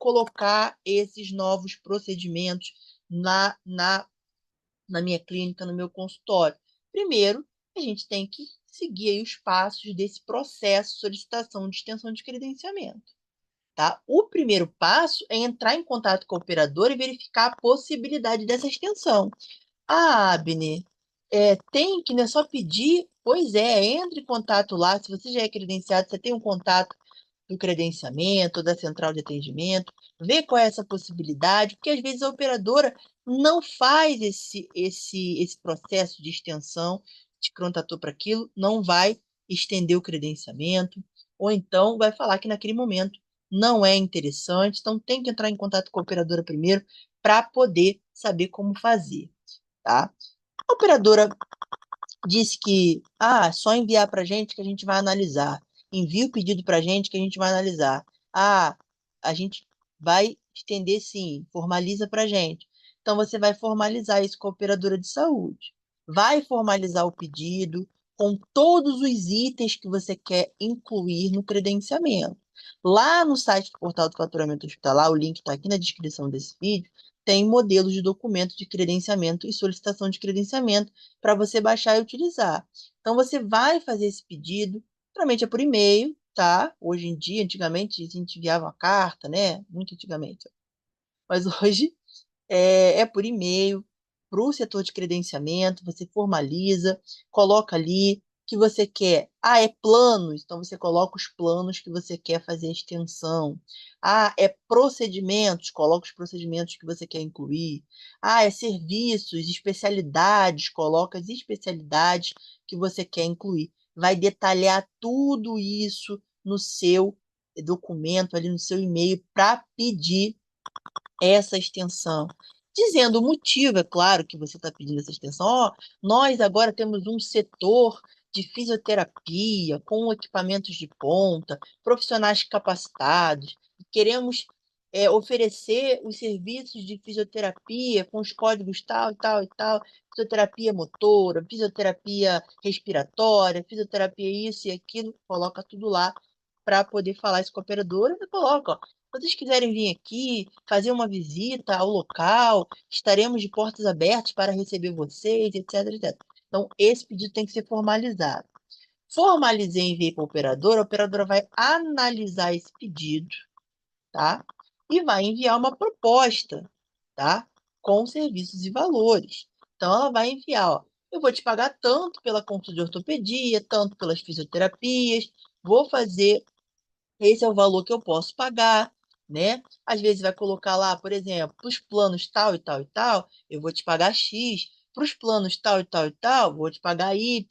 colocar esses novos procedimentos na minha clínica, no meu consultório? Primeiro, a gente tem que seguir aí os passos desse processo de solicitação de extensão de credenciamento, tá? O primeiro passo é entrar em contato com a operadora e verificar a possibilidade dessa extensão. Ah, Abner, tem que, não é só pedir? Pois é, entre em contato lá. Se você já é credenciado, você tem um contato do credenciamento, da central de atendimento, vê qual é essa possibilidade, porque às vezes a operadora não faz esse processo de extensão, te contratou para aquilo, não vai estender o credenciamento, ou então vai falar que naquele momento não é interessante, então tem que entrar em contato com a operadora primeiro para poder saber como fazer, tá? A operadora disse que, só enviar para a gente que a gente vai analisar. Envia o pedido para a gente que a gente vai analisar. Ah, a gente vai estender sim, formaliza para a gente. Então, você vai formalizar isso com a operadora de saúde. Vai formalizar o pedido com todos os itens que você quer incluir no credenciamento. Lá no site do Portal do Faturamento Hospitalar, o link está aqui na descrição desse vídeo, tem modelos de documento de credenciamento e solicitação de credenciamento para você baixar e utilizar. Então, você vai fazer esse pedido, geralmente é por e-mail, tá? Hoje em dia, antigamente, a gente enviava uma carta, né? Muito antigamente. Mas hoje é por e-mail, para o setor de credenciamento, você formaliza, coloca ali que você quer. É planos, então você coloca os planos que você quer fazer a extensão. É procedimentos, coloca os procedimentos que você quer incluir. É serviços, especialidades, coloca as especialidades que você quer incluir. Vai detalhar tudo isso no seu documento, ali no seu e-mail, para pedir essa extensão. Dizendo o motivo, é claro, que você está pedindo essa extensão. Nós agora temos um setor de fisioterapia com equipamentos de ponta, profissionais capacitados, queremos oferecer os serviços de fisioterapia com os códigos tal e tal e tal, fisioterapia motora, fisioterapia respiratória, fisioterapia isso e aquilo, coloca tudo lá para poder falar isso com a operadora e coloca, ó, se vocês quiserem vir aqui, fazer uma visita ao local, estaremos de portas abertas para receber vocês, etc, etc. Então, esse pedido tem que ser formalizado. Formalizei e enviei para a operadora vai analisar esse pedido, tá? E vai enviar uma proposta, tá? Com serviços e valores. Então, ela vai enviar, ó, eu vou te pagar tanto pela consulta de ortopedia, tanto pelas fisioterapias, vou fazer esse é o valor que eu posso pagar, né? Às vezes vai colocar lá, por exemplo, para os planos tal e tal e tal, eu vou te pagar X, para os planos tal e tal e tal, vou te pagar Y.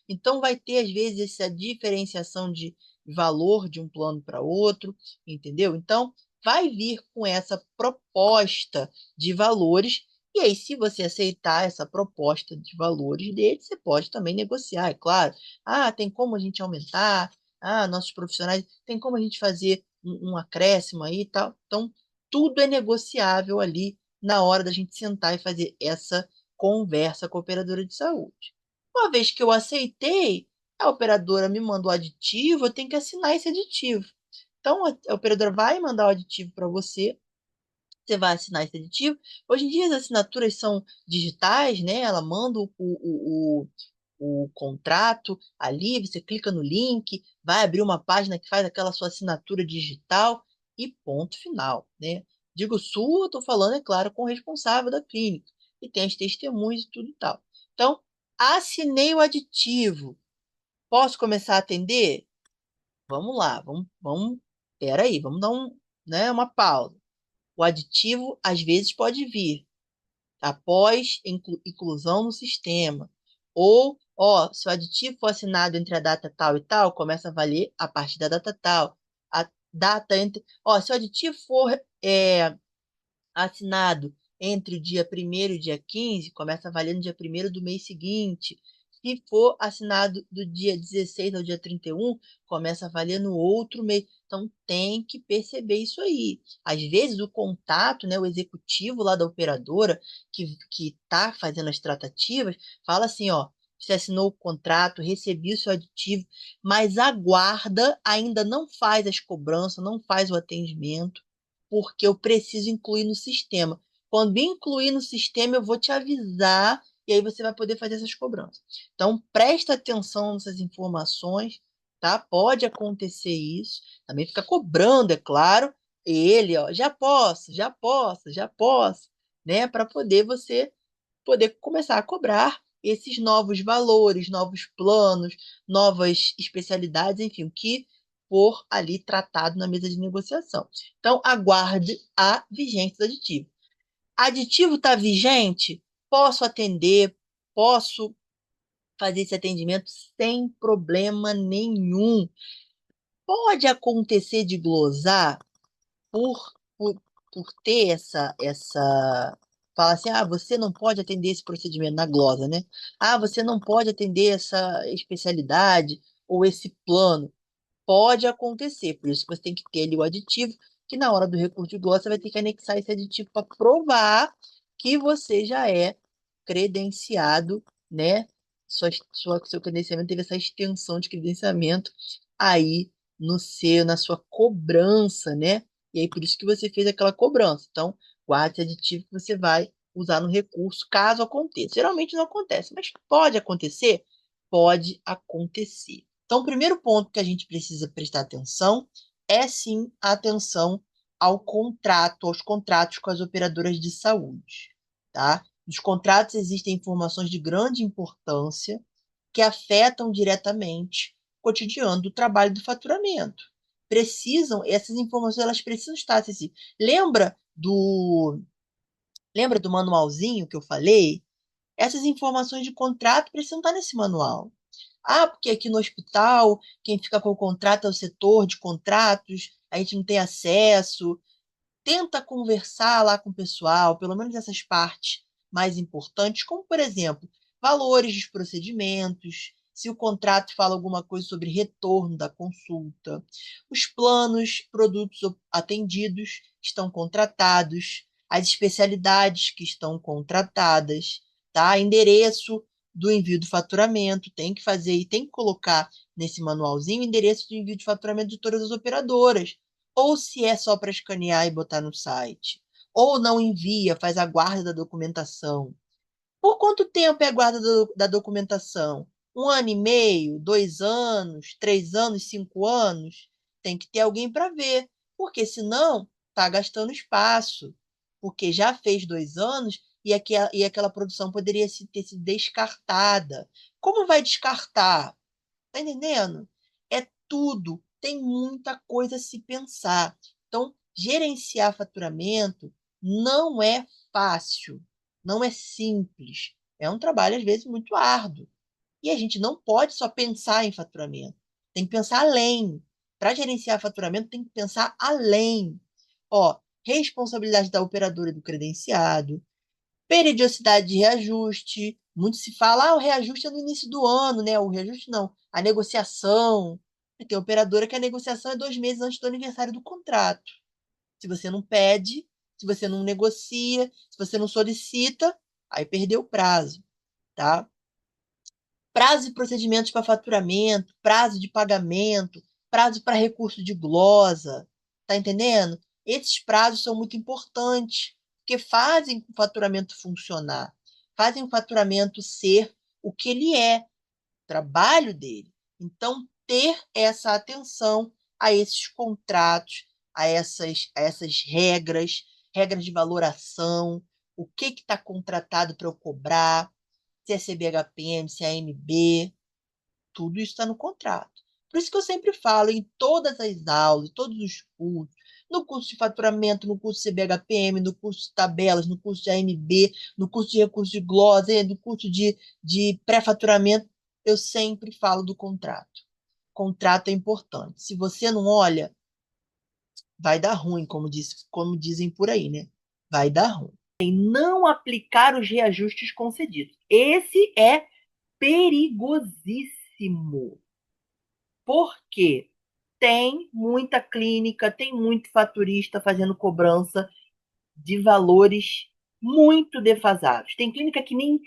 Então vai ter, às vezes, essa diferenciação de valor de um plano para outro, entendeu? Então, vai vir com essa proposta de valores, e aí, se você aceitar essa proposta de valores dele, você pode também negociar, é claro. Tem como a gente aumentar? Nossos profissionais, tem como a gente fazer um acréscimo aí e tal. Então, tudo é negociável ali na hora da gente sentar e fazer essa conversa com a operadora de saúde. Uma vez que eu aceitei, a operadora me mandou o aditivo, eu tenho que assinar esse aditivo. Então, a operadora vai mandar o aditivo para você, você vai assinar esse aditivo. Hoje em dia as assinaturas são digitais, né? Ela manda o contrato ali, você clica no link, vai abrir uma página que faz aquela sua assinatura digital e ponto final, né? Digo sua, estou falando, é claro, com o responsável da clínica. E tem as testemunhas e tudo e tal. Então, assinei o aditivo. Posso começar a atender? Vamos lá, espera aí, vamos dar uma pausa. O aditivo, às vezes, pode vir após inclusão no sistema. Ou, se o aditivo for assinado entre a data tal e tal, começa a valer a partir da data tal. A data entre. Se o aditivo for assinado entre o dia 1º e o dia 15, começa a valer no dia 1º do mês seguinte. Se for assinado do dia 16 ao dia 31, começa a valer no outro mês. Então, tem que perceber isso aí. Às vezes, o contato, né, o executivo lá da operadora, que está fazendo as tratativas, fala assim, você assinou o contrato, recebi o seu aditivo, mas aguarda, ainda não faz as cobranças, não faz o atendimento, porque eu preciso incluir no sistema. Quando incluir no sistema, eu vou te avisar e aí você vai poder fazer essas cobranças. Então, presta atenção nessas informações, tá? Pode acontecer isso. Também fica cobrando, é claro, ele, ó, já posso, já posso, né? Para poder você poder começar a cobrar esses novos valores, novos planos, novas especialidades, enfim, o que for ali tratado na mesa de negociação. Então, aguarde a vigência do aditivo. Aditivo está vigente? Posso atender, posso fazer esse atendimento sem problema nenhum. Pode acontecer de glosar por, por, por ter fala assim, ah, você não pode atender esse procedimento na glosa, né? Ah, você não pode atender essa especialidade ou esse plano. Pode acontecer, por isso que você tem que ter ali o aditivo, que na hora do recurso de glosa você vai ter que anexar esse aditivo para provar que você já é credenciado, né? Seu credenciamento teve essa extensão de credenciamento aí no seu, na sua cobrança, né? E aí por isso que você fez aquela cobrança. Então, guarde esse aditivo que você vai usar no recurso, caso aconteça. Geralmente não acontece, mas pode acontecer? Pode acontecer. Então, o primeiro ponto que a gente precisa prestar atenção é sim a atenção ao contrato, aos contratos com as operadoras de saúde, tá? Nos contratos existem informações de grande importância que afetam diretamente o cotidiano do trabalho e do faturamento. Essas informações, elas precisam estar acessíveis. Lembra do manualzinho que eu falei? Essas informações de contrato precisam estar nesse manual. Ah, porque aqui no hospital, quem fica com o contrato é o setor de contratos, a gente não tem acesso. Tenta conversar lá com o pessoal, pelo menos essas partes mais importantes, como, por exemplo, valores dos procedimentos, se o contrato fala alguma coisa sobre retorno da consulta, os planos, produtos atendidos estão contratados, as especialidades que estão contratadas, tá? Endereço do envio do faturamento, tem que fazer e tem que colocar nesse manualzinho o endereço do envio de faturamento de todas as operadoras, ou se é só para escanear e botar no site, ou não envia, faz a guarda da documentação. Por quanto tempo é a guarda da documentação? 1 ano e meio, 2 anos, 3 anos, 5 anos? Tem que ter alguém para ver, porque senão está gastando espaço, porque já fez 2 anos e aquela produção poderia ter sido descartada. Como vai descartar? Tá entendendo? É tudo. Tem muita coisa a se pensar. Então, gerenciar faturamento não é fácil, não é simples. É um trabalho, às vezes, muito árduo. E a gente não pode só pensar em faturamento. Tem que pensar além. Para gerenciar faturamento, tem que pensar além. Ó, responsabilidade da operadora e do credenciado, periodicidade de reajuste. Muito se fala, o reajuste é no início do ano, né? O reajuste não, a negociação. Tem operadora que a negociação é 2 meses antes do aniversário do contrato. Se você não pede, se você não negocia, se você não solicita, aí perdeu o prazo, tá? Prazo e procedimentos para faturamento, prazo de pagamento, prazo para recurso de glosa, tá entendendo? Esses prazos são muito importantes, porque fazem o faturamento funcionar, fazem o faturamento ser o que ele é, o trabalho dele. Então, ter essa atenção a esses contratos, a essas regras, regras de valoração, o que está contratado para eu cobrar, se é CBHPM, se é AMB, tudo isso está no contrato. Por isso que eu sempre falo em todas as aulas, todos os cursos, no curso de faturamento, no curso de CBHPM, no curso de tabelas, no curso de AMB, no curso de recurso de glosa, no curso de pré-faturamento, eu sempre falo do contrato. Contrato é importante. Se você não olha, vai dar ruim, como dizem por aí, né? Vai dar ruim. E não aplicar os reajustes concedidos. Esse é perigosíssimo. Porque tem muita clínica, tem muito faturista fazendo cobrança de valores muito defasados. Tem clínica que nem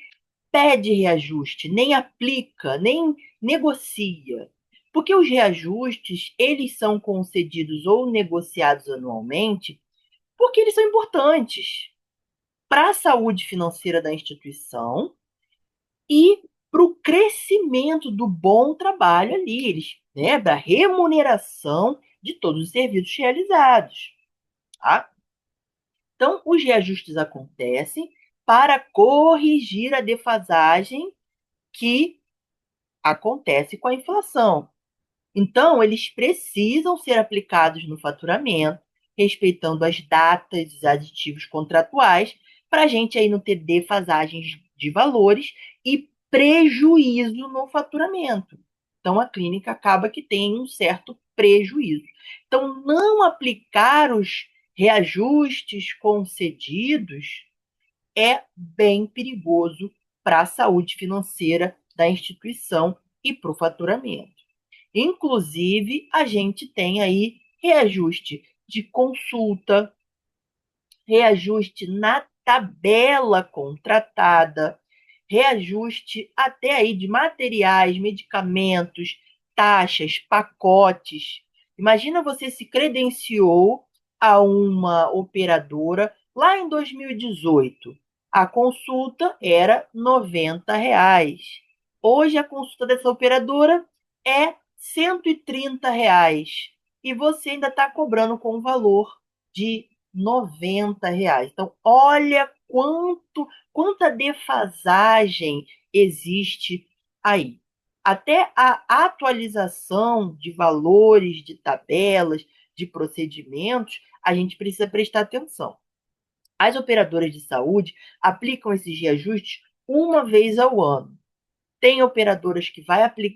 pede reajuste, nem aplica, nem negocia. Porque os reajustes, eles são concedidos ou negociados anualmente Porque eles são importantes para a saúde financeira da instituição e para o crescimento do bom trabalho ali, eles, né, da remuneração de todos os serviços realizados. Tá? Então, os reajustes acontecem para corrigir a defasagem que acontece com a inflação. Então, eles precisam ser aplicados no faturamento, respeitando as datas, os aditivos contratuais, para a gente aí não ter defasagens de valores e prejuízo no faturamento. Então, a clínica acaba que tem um certo prejuízo. Então, não aplicar os reajustes concedidos é bem perigoso para a saúde financeira da instituição e para o faturamento. Inclusive, a gente tem aí reajuste de consulta, reajuste na tabela contratada, reajuste até aí de materiais, medicamentos, taxas, pacotes. Imagina você se credenciou a uma operadora lá em 2018. A consulta era R$ 90. Hoje a consulta dessa operadora é R$ 130. E você ainda está cobrando com o valor de R$ 90. Então, olha quanta defasagem existe aí. Até a atualização de valores, de tabelas, de procedimentos, a gente precisa prestar atenção. As operadoras de saúde aplicam esses reajustes uma vez ao ano. Tem operadoras que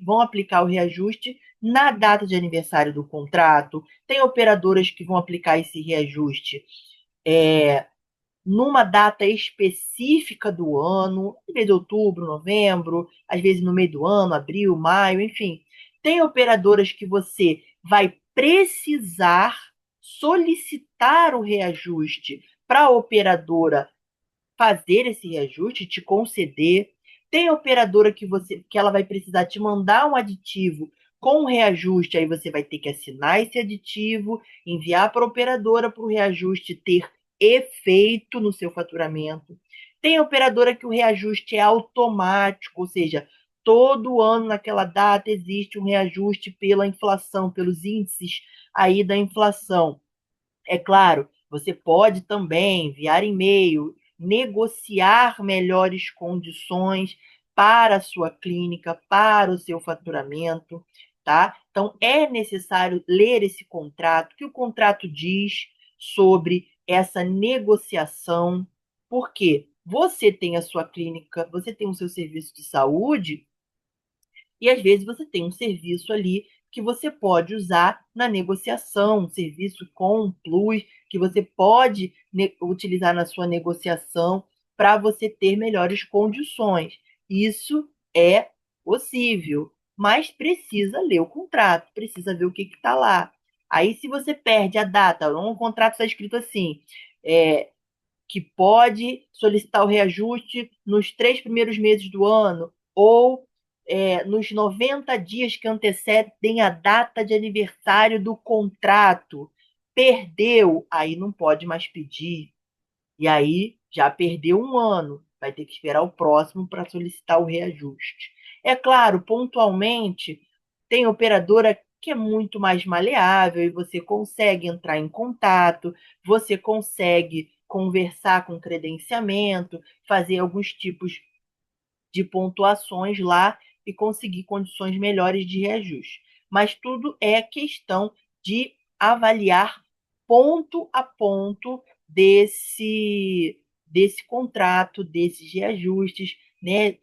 vão aplicar o reajuste na data de aniversário do contrato, tem operadoras que vão aplicar esse reajuste numa data específica do ano, às vezes outubro, novembro, às vezes no meio do ano, abril, maio, enfim. Tem operadoras que você vai precisar solicitar o reajuste para a operadora fazer esse reajuste, te conceder. Tem operadora que ela vai precisar te mandar um aditivo com um reajuste, aí você vai ter que assinar esse aditivo, enviar para a operadora para o reajuste ter efeito no seu faturamento. Tem operadora que o reajuste é automático, ou seja, todo ano naquela data existe um reajuste pela inflação, pelos índices aí da inflação. É claro, você pode também enviar e-mail, negociar melhores condições para a sua clínica, para o seu faturamento, tá? Então é necessário ler esse contrato, que o contrato diz sobre essa negociação, porque você tem a sua clínica, você tem o seu serviço de saúde, e às vezes você tem um serviço ali que você pode usar na negociação, um serviço com um plus que você pode utilizar na sua negociação para você ter melhores condições. Isso é possível, mas precisa ler o contrato, precisa ver o que está lá. Aí, se você perde a data, um contrato está escrito assim, que pode solicitar o reajuste nos 3 primeiros meses do ano ou nos 90 dias que antecedem a data de aniversário do contrato. Perdeu, aí não pode mais pedir. E aí já perdeu um ano, vai ter que esperar o próximo para solicitar o reajuste. É claro, pontualmente, tem operadora que é muito mais maleável e você consegue entrar em contato, você consegue conversar com credenciamento, fazer alguns tipos de pontuações lá e conseguir condições melhores de reajuste. Mas tudo é questão de avaliar ponto a ponto desse contrato, desses reajustes, né,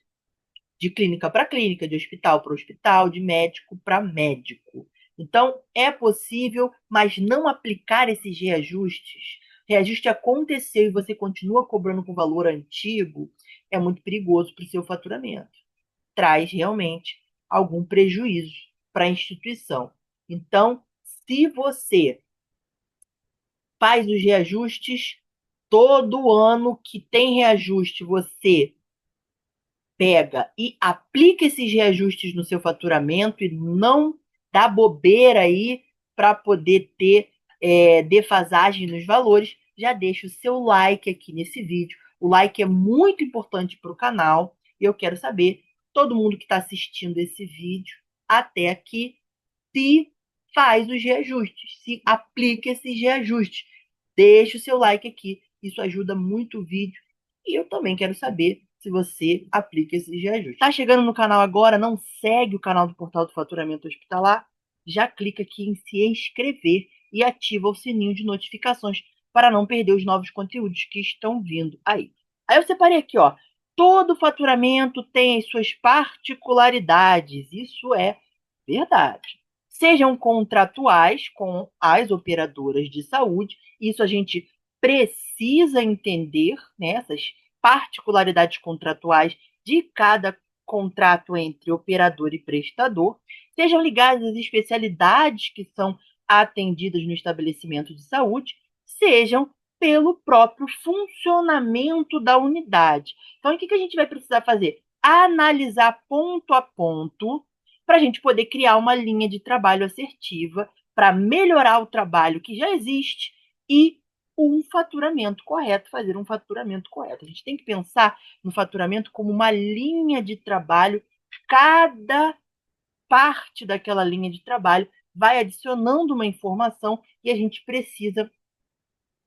de clínica para clínica, de hospital para hospital, de médico para médico. Então, é possível, mas não aplicar esses reajustes. Reajuste aconteceu e você continua cobrando com valor antigo, é muito perigoso para o seu faturamento. Traz realmente algum prejuízo para a instituição. Então, se você faz os reajustes, todo ano que tem reajuste, você pega e aplica esses reajustes no seu faturamento e não dá bobeira aí para poder ter defasagem nos valores, já deixa o seu like aqui nesse vídeo. O like é muito importante para o canal e eu quero saber, todo mundo que está assistindo esse vídeo até aqui, se faz os reajustes, se aplica esses reajustes. Deixa o seu like aqui, isso ajuda muito o vídeo. E eu também quero saber se você aplica esses reajustes. Tá chegando no canal agora, não segue o canal do Portal do Faturamento Hospitalar? Já clica aqui em se inscrever e ativa o sininho de notificações para não perder os novos conteúdos que estão vindo aí. Aí eu separei aqui, ó, todo faturamento tem as suas particularidades, isso é verdade. Sejam contratuais com as operadoras de saúde, isso a gente precisa entender, né, essas particularidades contratuais de cada contrato entre operador e prestador, sejam ligadas às especialidades que são atendidas no estabelecimento de saúde, sejam pelo próprio funcionamento da unidade. Então, o que a gente vai precisar fazer? Analisar ponto a ponto para a gente poder criar uma linha de trabalho assertiva para melhorar o trabalho que já existe e um faturamento correto, fazer um faturamento correto. A gente tem que pensar no faturamento como uma linha de trabalho, cada parte daquela linha de trabalho vai adicionando uma informação e a gente precisa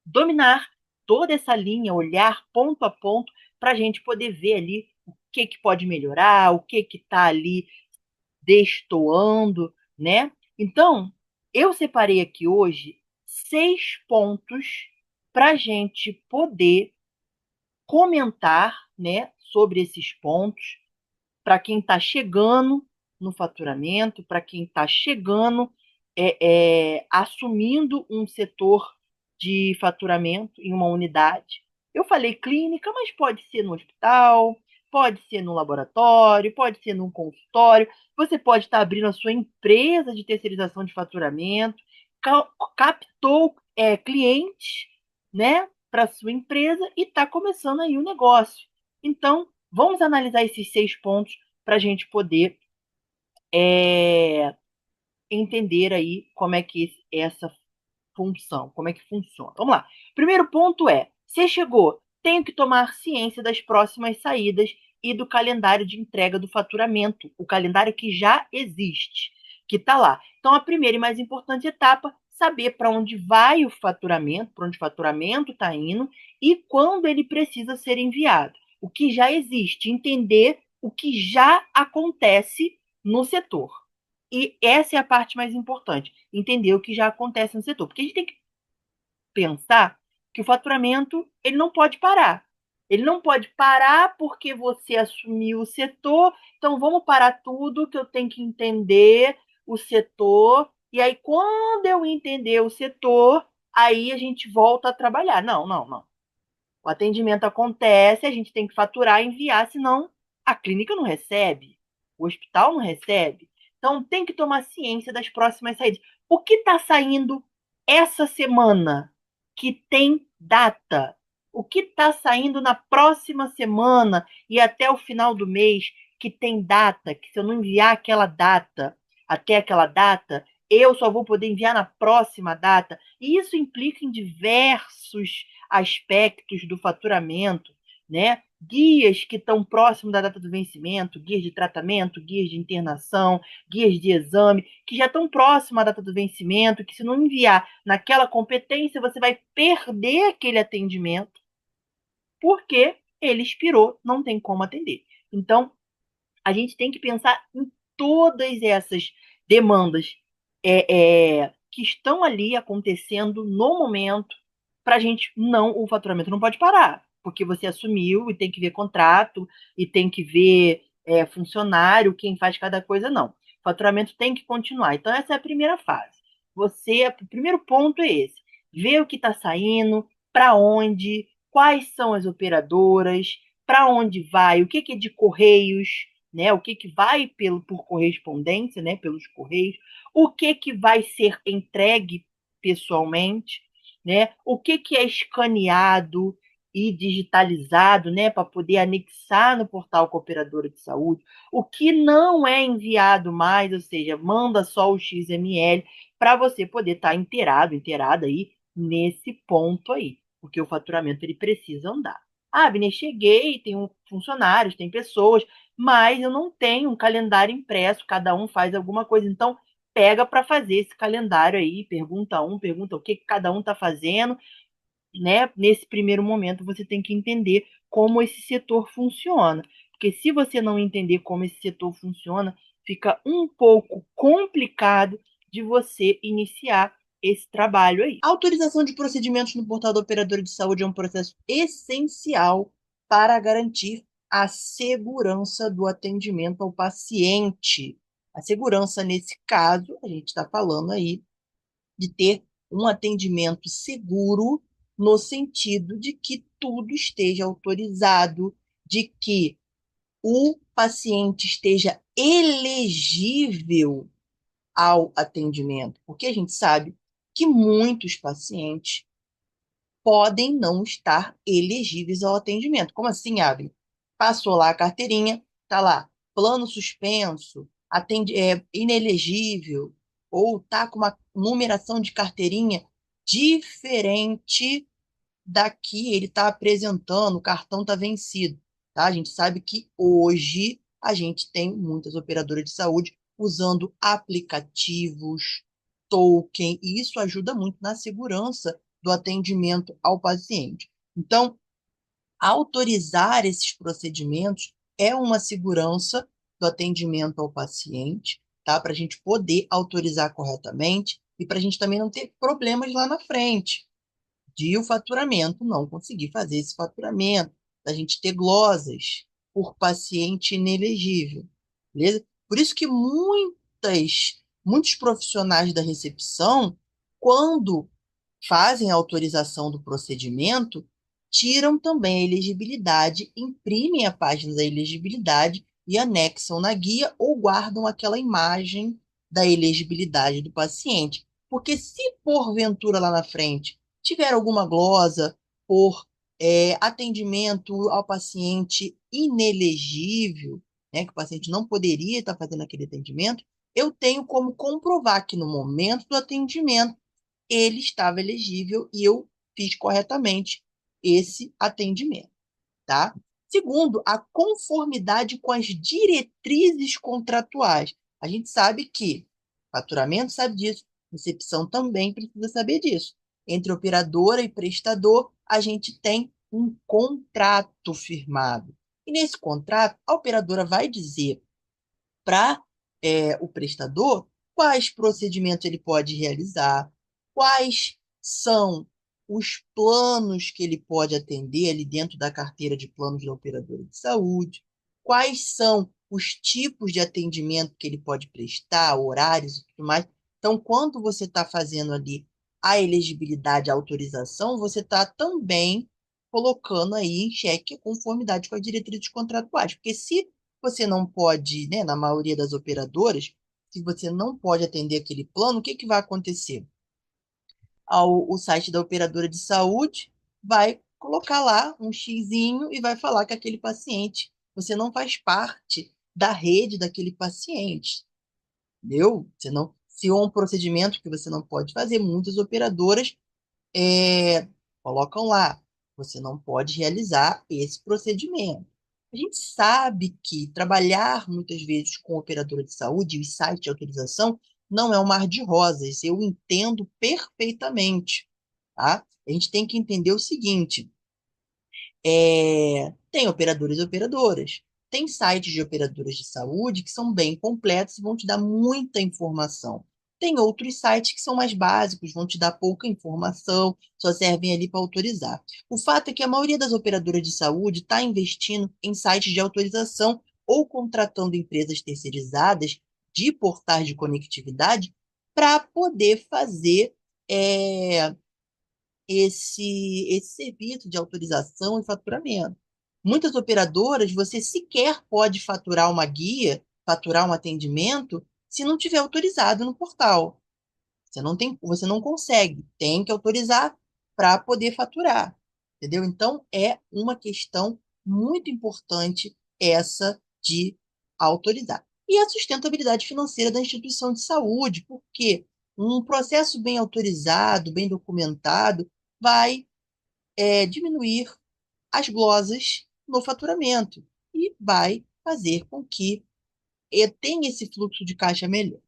dominar toda essa linha, olhar ponto a ponto, para a gente poder ver ali o que pode melhorar, o que está ali destoando, né? Então, eu separei aqui hoje 6 pontos para a gente poder comentar, né, sobre esses pontos, para quem está chegando no faturamento, para quem está chegando, assumindo um setor de faturamento em uma unidade. Eu falei clínica, mas pode ser no hospital, pode ser no laboratório, pode ser num consultório. Você pode estar abrindo a sua empresa de terceirização de faturamento, captou clientes, né, para sua empresa e está começando aí o negócio. Então, vamos analisar esses 6 pontos para a gente poder entender aí como é que essa função, como é que funciona. Vamos lá. Primeiro ponto é, você chegou, tenho que tomar ciência das próximas saídas e do calendário de entrega do faturamento, o calendário que já existe, que está lá. Então, a primeira e mais importante etapa, saber para onde vai o faturamento, para onde o faturamento está indo e quando ele precisa ser enviado. O que já existe, entender o que já acontece no setor. E essa é a parte mais importante, entender o que já acontece no setor. Porque a gente tem que pensar que o faturamento ele não pode parar. Ele não pode parar porque você assumiu o setor, então vamos parar tudo que eu tenho que entender o setor. E aí, quando eu entender o setor, aí a gente volta a trabalhar. Não, não, não. O atendimento acontece, a gente tem que faturar e enviar, senão a clínica não recebe, o hospital não recebe. Então tem que tomar ciência das próximas saídas. O que está saindo essa semana que tem data? O que está saindo na próxima semana e até o final do mês que tem data? Que se eu não enviar aquela data, até aquela data, eu só vou poder enviar na próxima data. E isso implica em diversos aspectos do faturamento, né? Guias que estão próximos da data do vencimento, guias de tratamento, guias de internação, guias de exame, que já estão próximos à data do vencimento, que se não enviar naquela competência, você vai perder aquele atendimento, porque ele expirou, não tem como atender. Então, a gente tem que pensar em todas essas demandas que estão ali acontecendo no momento para a gente não, o faturamento não pode parar, porque você assumiu e tem que ver contrato e tem que ver funcionário, quem faz cada coisa, não. O faturamento tem que continuar. Então, essa é a primeira fase. O primeiro ponto é esse: ver o que está saindo, para onde, quais são as operadoras, para onde vai, o que é de correios, né? O que vai por correspondência, né? Pelos correios, o que vai ser entregue pessoalmente, né? O que é escaneado e digitalizado, né, para poder anexar no portal Cooperadora de Saúde, o que não é enviado mais, ou seja, manda só o XML para você poder estar inteirada aí nesse ponto aí. porque o faturamento ele precisa andar. Ah, Abner, cheguei, tenho funcionários, tem pessoas, mas eu não tenho um calendário impresso, cada um faz alguma coisa. Então, pega para fazer esse calendário aí, pergunta um, pergunta o que cada um está fazendo, né? Nesse primeiro momento, você tem que entender como esse setor funciona. Porque se você não entender como esse setor funciona, fica um pouco complicado de você iniciar esse trabalho aí. A autorização de procedimentos no portal da operadora de saúde é um processo essencial para garantir a segurança do atendimento ao paciente. A segurança, nesse caso, a gente está falando aí de ter um atendimento seguro, no sentido de que tudo esteja autorizado, de que o paciente esteja elegível ao atendimento, porque a gente sabe que muitos pacientes podem não estar elegíveis ao atendimento. Como assim, Abby? Passou lá a carteirinha, tá lá, plano suspenso, inelegível, ou tá com uma numeração de carteirinha diferente da que ele está apresentando, o cartão está vencido, tá? A gente sabe que hoje a gente tem muitas operadoras de saúde usando aplicativos, token, e isso ajuda muito na segurança do atendimento ao paciente. Então, autorizar esses procedimentos é uma segurança do atendimento ao paciente, tá? Para a gente poder autorizar corretamente e para a gente também não ter problemas lá na frente de o faturamento não conseguir fazer esse faturamento, da gente ter glosas por paciente inelegível, beleza? Por isso que muitos profissionais da recepção, quando fazem a autorização do procedimento, tiram também a elegibilidade, imprimem a página da elegibilidade e anexam na guia ou guardam aquela imagem da elegibilidade do paciente. Porque se porventura lá na frente tiver alguma glosa por atendimento ao paciente inelegível, né, que o paciente não poderia estar fazendo aquele atendimento, eu tenho como comprovar que no momento do atendimento ele estava elegível e eu fiz corretamente esse atendimento, tá? Segundo, a conformidade com as diretrizes contratuais. A gente sabe que faturamento sabe disso, recepção também precisa saber disso. Entre operadora e prestador, a gente tem um contrato firmado. E nesse contrato, a operadora vai dizer para o prestador quais procedimentos ele pode realizar, quais são os planos que ele pode atender ali dentro da carteira de planos da operadora de saúde, quais são os tipos de atendimento que ele pode prestar, horários e tudo mais. Então, quando você está fazendo ali a elegibilidade, a autorização, você está também colocando aí em xeque a conformidade com as diretrizes contratuais. Porque se você não pode, né, na maioria das operadoras, se você não pode atender aquele plano, o que que vai acontecer? O site da operadora de saúde vai colocar lá um xizinho e vai falar que aquele paciente, você não faz parte da rede daquele paciente, entendeu? Você não, se é um procedimento que você não pode fazer, muitas operadoras colocam lá, você não pode realizar esse procedimento. A gente sabe que trabalhar muitas vezes com operadora de saúde e site de autorização não é um mar de rosas, eu entendo perfeitamente, tá? A gente tem que entender o seguinte, tem operadores e operadoras. Tem sites de operadoras de saúde que são bem completos e vão te dar muita informação. Tem outros sites que são mais básicos, vão te dar pouca informação, só servem ali para autorizar. O fato é que a maioria das operadoras de saúde está investindo em sites de autorização ou contratando empresas terceirizadas de portais de conectividade para poder fazer é, esse serviço de autorização e faturamento. Muitas operadoras, você sequer pode faturar uma guia, faturar um atendimento, se não tiver autorizado no portal. Você não consegue, tem que autorizar para poder faturar, entendeu? Então, é uma questão muito importante essa de autorizar. E a sustentabilidade financeira da instituição de saúde, porque um processo bem autorizado, bem documentado, vai diminuir as glosas no faturamento e vai fazer com que tenha esse fluxo de caixa melhor.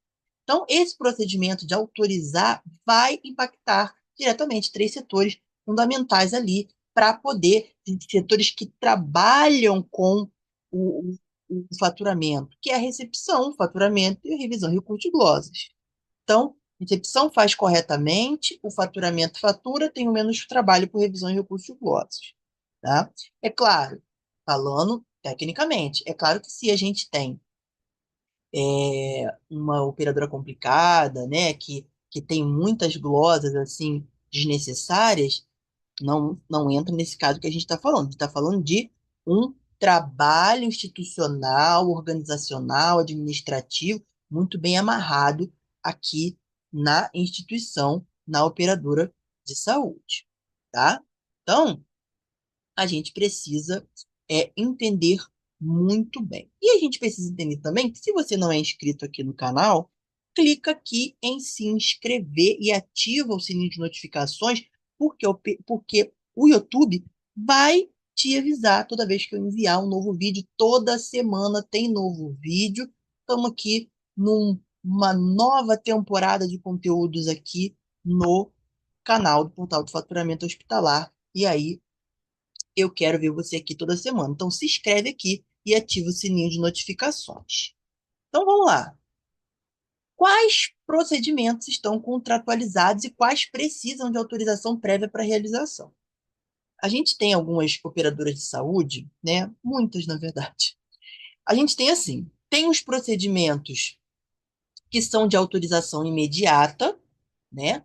Então, esse procedimento de autorizar vai impactar diretamente três setores fundamentais ali para poder, setores que trabalham com o, o faturamento, que é a recepção, faturamento e a revisão de recursos de glosas. Então, recepção faz corretamente, o faturamento fatura, tem o menos trabalho por revisão e recursos de glosas. Tá? É claro, falando tecnicamente, é claro que se a gente tem uma operadora complicada, né, que tem muitas glosas assim desnecessárias, não entra nesse caso que a gente está falando. A gente está falando de um trabalho institucional, organizacional, administrativo, muito bem amarrado aqui na instituição, na operadora de saúde, tá? Então, a gente precisa entender muito bem. E a gente precisa entender também que se você não é inscrito aqui no canal, clica aqui em se inscrever e ativa o sininho de notificações, porque o YouTube vai te avisar toda vez que eu enviar um novo vídeo. Toda semana tem novo vídeo. Estamos aqui numa nova temporada de conteúdos aqui no canal do Portal do Faturamento Hospitalar. E aí, eu quero ver você aqui toda semana. Então, se inscreve aqui e ativa o sininho de notificações. Então, vamos lá. Quais procedimentos estão contratualizados e quais precisam de autorização prévia para realização? A gente tem algumas operadoras de saúde, né? Muitas, na verdade. A gente tem assim, tem os procedimentos que são de autorização imediata, né?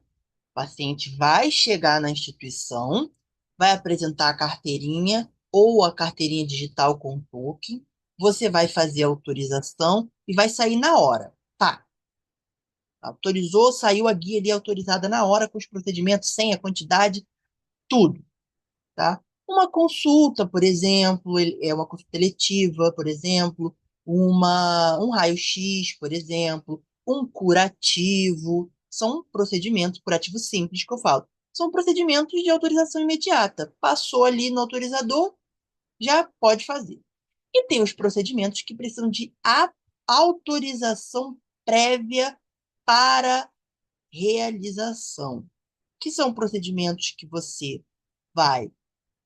O paciente vai chegar na instituição, vai apresentar a carteirinha ou a carteirinha digital com token, você vai fazer a autorização e vai sair na hora. Tá, autorizou, saiu a guia ali autorizada na hora, com os procedimentos, senha, quantidade, tudo, tá? Uma consulta, por exemplo, é uma consulta eletiva, por exemplo, um raio-x, por exemplo, um curativo, são procedimentos curativos simples que eu falo. São procedimentos de autorização imediata. Passou ali no autorizador, já pode fazer. E tem os procedimentos que precisam de autorização prévia para realização, que são procedimentos que você vai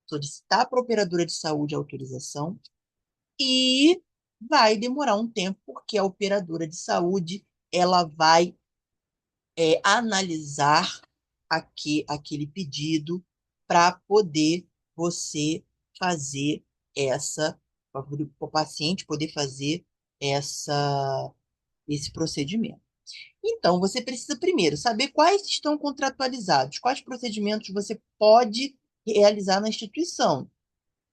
solicitar para a operadora de saúde a autorização e vai demorar um tempo, porque a operadora de saúde ela vai analisar aquele pedido para poder você fazer para o paciente poder fazer esse procedimento. Então, você precisa primeiro saber quais estão contratualizados, quais procedimentos você pode realizar na instituição,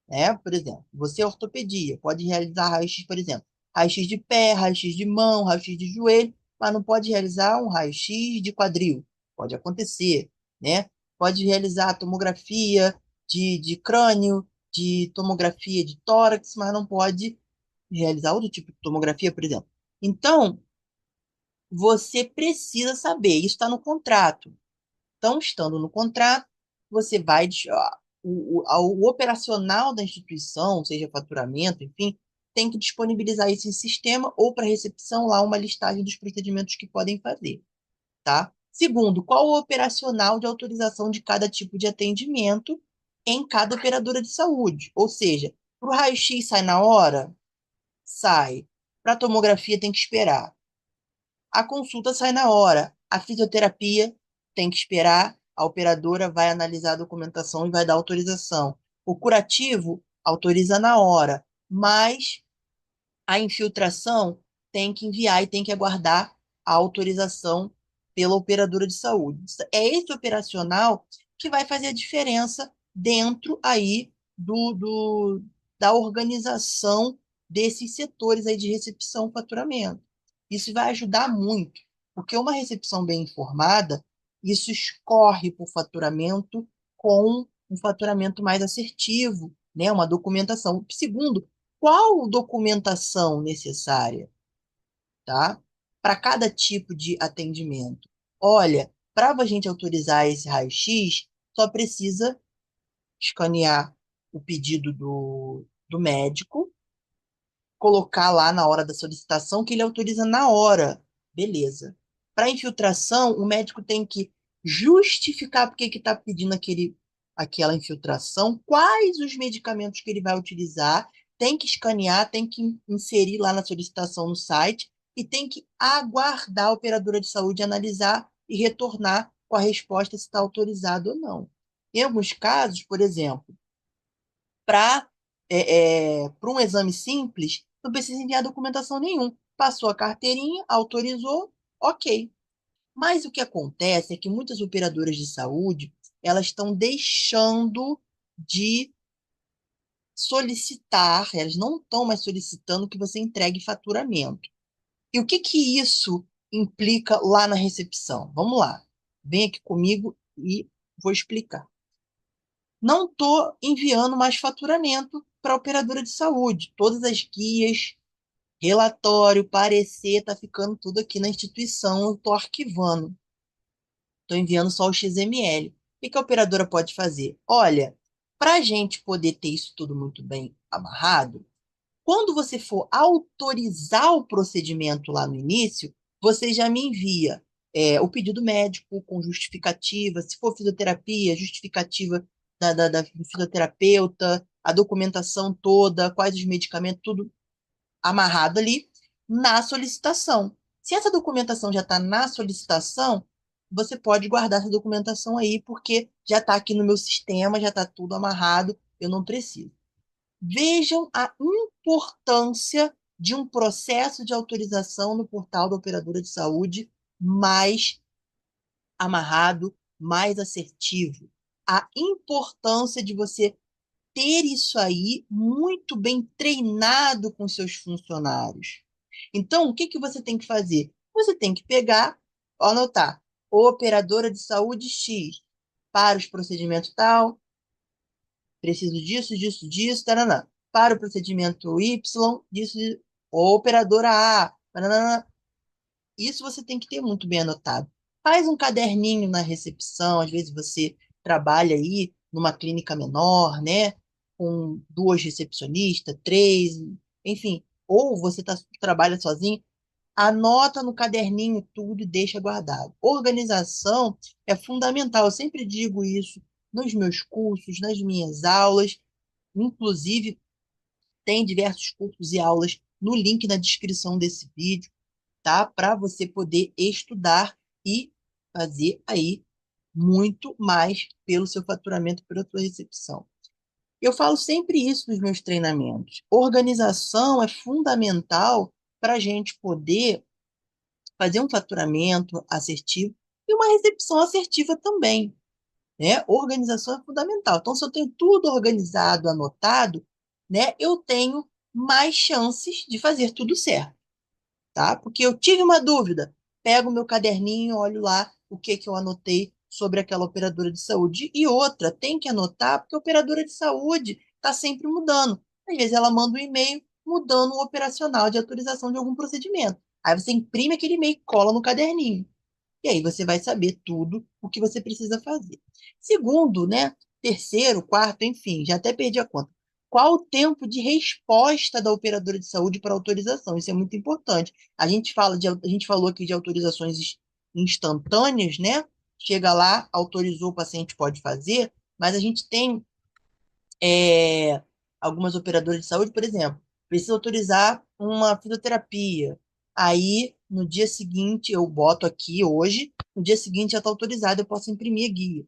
né? Por exemplo, você é ortopedia, pode realizar raio-x, por exemplo, raio-x de pé, raio-x de mão, raio-x de joelho, mas não pode realizar um raio-x de quadril. Pode acontecer, né? Pode realizar tomografia de crânio, de tomografia de tórax, mas não pode realizar outro tipo de tomografia, por exemplo. Então, você precisa saber, isso está no contrato. Então, estando no contrato, você vai. O operacional da instituição, seja faturamento, enfim, tem que disponibilizar isso em sistema ou para recepção lá uma listagem dos procedimentos que podem fazer, tá? Segundo, qual o operacional de autorização de cada tipo de atendimento em cada operadora de saúde? Ou seja, para o raio-x sai na hora? Sai. Para a tomografia tem que esperar. A consulta sai na hora. A fisioterapia tem que esperar. A operadora vai analisar a documentação e vai dar autorização. O curativo autoriza na hora, mas a infiltração tem que enviar e tem que aguardar a autorização pela operadora de saúde. É esse operacional que vai fazer a diferença dentro aí da organização desses setores aí de recepção e faturamento. Isso vai ajudar muito, porque uma recepção bem informada, isso escorre para o faturamento com um faturamento mais assertivo, né? Uma documentação. Segundo, qual documentação necessária, tá? Para cada tipo de atendimento. Olha, para a gente autorizar esse raio-x, só precisa escanear o pedido do médico, colocar lá na hora da solicitação que ele autoriza na hora. Beleza. Para infiltração, o médico tem que justificar por que está pedindo aquela infiltração, quais os medicamentos que ele vai utilizar, tem que escanear, tem que inserir lá na solicitação no site e tem que aguardar a operadora de saúde analisar e retornar com a resposta se está autorizado ou não. Em alguns casos, por exemplo, para um exame simples, não precisa enviar documentação nenhuma. Passou a carteirinha, autorizou, ok. Mas o que acontece é que muitas operadoras de saúde, elas estão deixando de solicitar, elas não estão mais solicitando que você entregue faturamento. E o que que isso implica lá na recepção? Vamos lá, vem aqui comigo e vou explicar. Não estou enviando mais faturamento para a operadora de saúde. Todas as guias, relatório, parecer, está ficando tudo aqui na instituição, eu estou arquivando. Estou enviando só o XML. O que que a operadora pode fazer? Olha, para a gente poder ter isso tudo muito bem amarrado, quando você for autorizar o procedimento lá no início, você já me envia o pedido médico com justificativa, se for fisioterapia, justificativa da fisioterapeuta, a documentação toda, quais os medicamentos, tudo amarrado ali na solicitação. Se essa documentação já está na solicitação, você pode guardar essa documentação aí, porque já está aqui no meu sistema, já está tudo amarrado, eu não preciso. Vejam a importância de um processo de autorização no portal da operadora de saúde mais amarrado, mais assertivo. A importância de você ter isso aí muito bem treinado com seus funcionários. Então, o que que você tem que fazer? Você tem que pegar, anotar, operadora de saúde X, para os procedimentos tal, preciso disso, disso, disso, taranã. Para o procedimento Y, disso, operadora A, taranã. Isso você tem que ter muito bem anotado. Faz um caderninho na recepção, às vezes você trabalha aí numa clínica menor, né? Com duas recepcionistas, três, enfim. Ou você trabalha sozinho, anota no caderninho tudo e deixa guardado. Organização é fundamental. Eu sempre digo isso nos meus cursos, nas minhas aulas. Inclusive, tem diversos cursos e aulas no link na descrição desse vídeo, tá? Para você poder estudar e fazer aí muito mais pelo seu faturamento, pela sua recepção. Eu falo sempre isso nos meus treinamentos. Organização é fundamental para a gente poder fazer um faturamento assertivo e uma recepção assertiva também, né? Organização é fundamental. Então, se eu tenho tudo organizado, anotado, né, eu tenho mais chances de fazer tudo certo, tá? Porque eu tive uma dúvida, pego o meu caderninho, olho lá o que que eu anotei sobre aquela operadora de saúde. E outra, tem que anotar, porque a operadora de saúde está sempre mudando. Às vezes ela manda um e-mail mudando o operacional de autorização de algum procedimento. Aí você imprime aquele e-mail e cola no caderninho. E aí você vai saber tudo o que você precisa fazer. Segundo, né? Terceiro, quarto, enfim, já até perdi a conta. Qual o tempo de resposta da operadora de saúde para autorização? Isso é muito importante. A gente falou aqui de autorizações instantâneas, né? Chega lá, autorizou, o paciente pode fazer, mas a gente tem é, algumas operadoras de saúde, por exemplo, precisa autorizar uma fisioterapia. Aí, no dia seguinte, eu boto aqui hoje, no dia seguinte já está autorizado, eu posso imprimir a guia.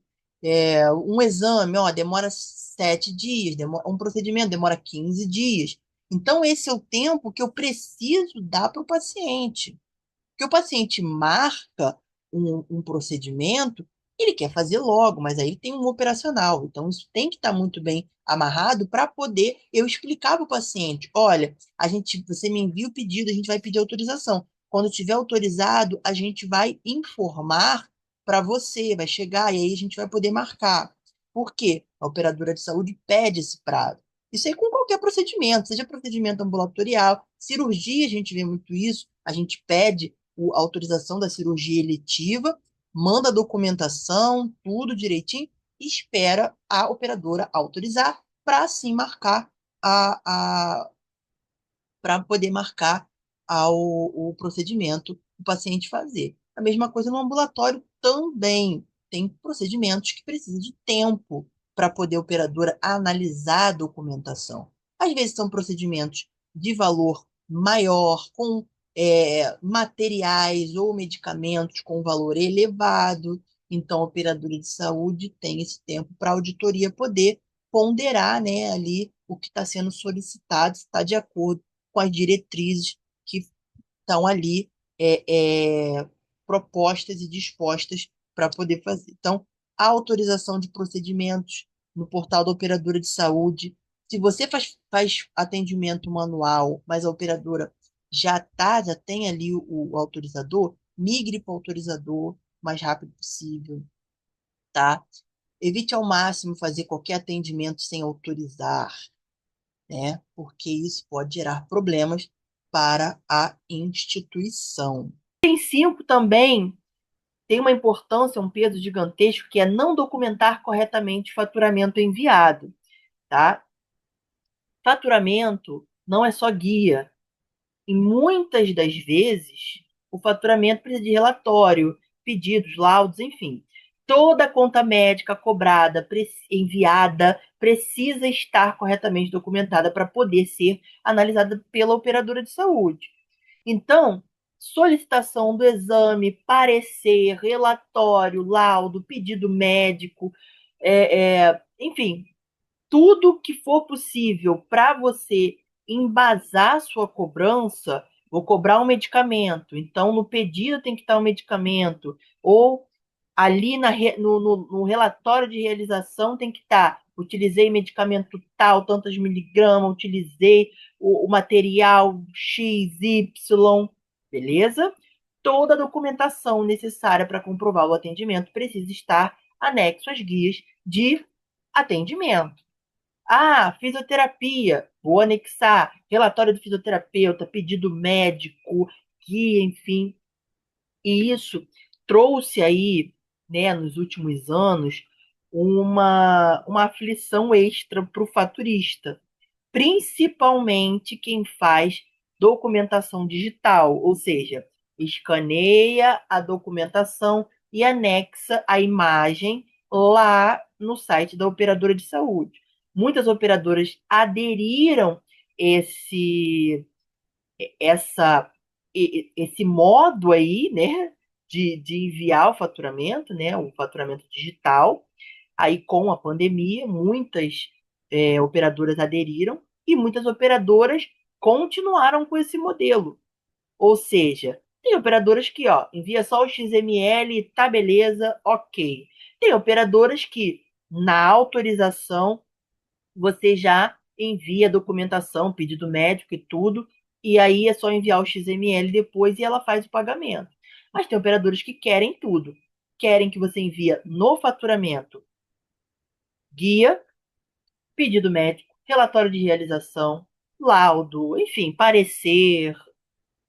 Um exame, ó, demora 7 dias, um procedimento demora 15 dias. Então, esse é o tempo que eu preciso dar para o paciente. Porque o paciente marca um procedimento, ele quer fazer logo, mas aí tem um operacional. Então, isso tem que estar muito bem amarrado para poder eu explicar para o paciente: olha, você me envia o pedido, a gente vai pedir autorização. Quando tiver autorizado, a gente vai informar para você, vai chegar e aí a gente vai poder marcar. Por quê? A operadora de saúde pede esse prazo. Isso aí com qualquer procedimento, seja procedimento ambulatorial, cirurgia, a gente vê muito isso, a gente pede a autorização da cirurgia eletiva, manda a documentação, tudo direitinho, espera a operadora autorizar para assim marcar para poder marcar o procedimento o paciente fazer. A mesma coisa no ambulatório também. Tem procedimentos que precisam de tempo para poder a operadora analisar a documentação. Às vezes são procedimentos de valor maior, com materiais ou medicamentos com valor elevado. Então, a operadora de saúde tem esse tempo para a auditoria poder ponderar, né, ali o que está sendo solicitado, se está de acordo com as diretrizes que estão ali propostas e dispostas para poder fazer. Então, a autorização de procedimentos no portal da operadora de saúde. Se você faz atendimento manual, mas a operadora já tem ali o autorizador, migre para o autorizador o mais rápido possível, tá? Evite ao máximo fazer qualquer atendimento sem autorizar, né? Porque isso pode gerar problemas para a instituição. Item 5 também tem uma importância, um peso gigantesco, que é não documentar corretamente o faturamento enviado, tá? Faturamento não é só guia. E muitas das vezes, o faturamento precisa de relatório, pedidos, laudos, enfim. Toda conta médica cobrada, enviada, precisa estar corretamente documentada para poder ser analisada pela operadora de saúde. Então, solicitação do exame, parecer, relatório, laudo, pedido médico, enfim, tudo que for possível para você embasar sua cobrança. Vou cobrar um medicamento, então no pedido tem que estar o medicamento, ou ali no relatório de realização tem que estar: utilizei medicamento tal, tantas miligramas, utilizei o material X, Y, beleza? Toda a documentação necessária para comprovar o atendimento precisa estar anexo às guias de atendimento. Ah, fisioterapia, vou anexar relatório do fisioterapeuta, pedido médico, guia, enfim. E isso trouxe aí, né, nos últimos anos, uma aflição extra para o faturista, principalmente quem faz documentação digital, ou seja, escaneia a documentação e anexa a imagem lá no site da operadora de saúde. Muitas operadoras aderiram esse essa esse modo aí, né, de enviar o faturamento, né, o faturamento digital. Aí com a pandemia, muitas operadoras aderiram e muitas operadoras continuaram com esse modelo. Ou seja, tem operadoras que envia só o XML, tá beleza, ok. Tem operadoras que na autorização você já envia documentação, pedido médico e tudo, e aí é só enviar o XML depois e ela faz o pagamento. Mas tem operadores que querem tudo. Querem que você envia no faturamento guia, pedido médico, relatório de realização, laudo, enfim, parecer,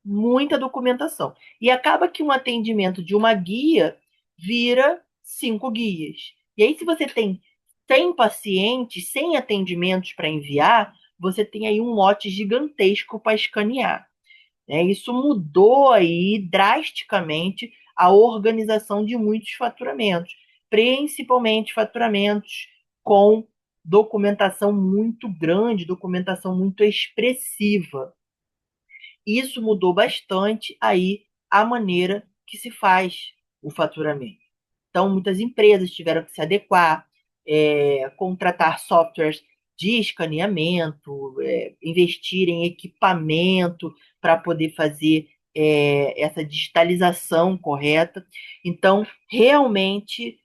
muita documentação. E acaba que um atendimento de uma guia vira 5 guias. E aí, se você tem 100 pacientes, 100 atendimentos para enviar, você tem aí um lote gigantesco para escanear. Isso mudou aí drasticamente a organização de muitos faturamentos, principalmente faturamentos com documentação muito grande, documentação muito expressiva. Isso mudou bastante aí a maneira que se faz o faturamento. Então, muitas empresas tiveram que se adequar, contratar softwares de escaneamento, investir em equipamento para poder fazer essa digitalização correta. Então, realmente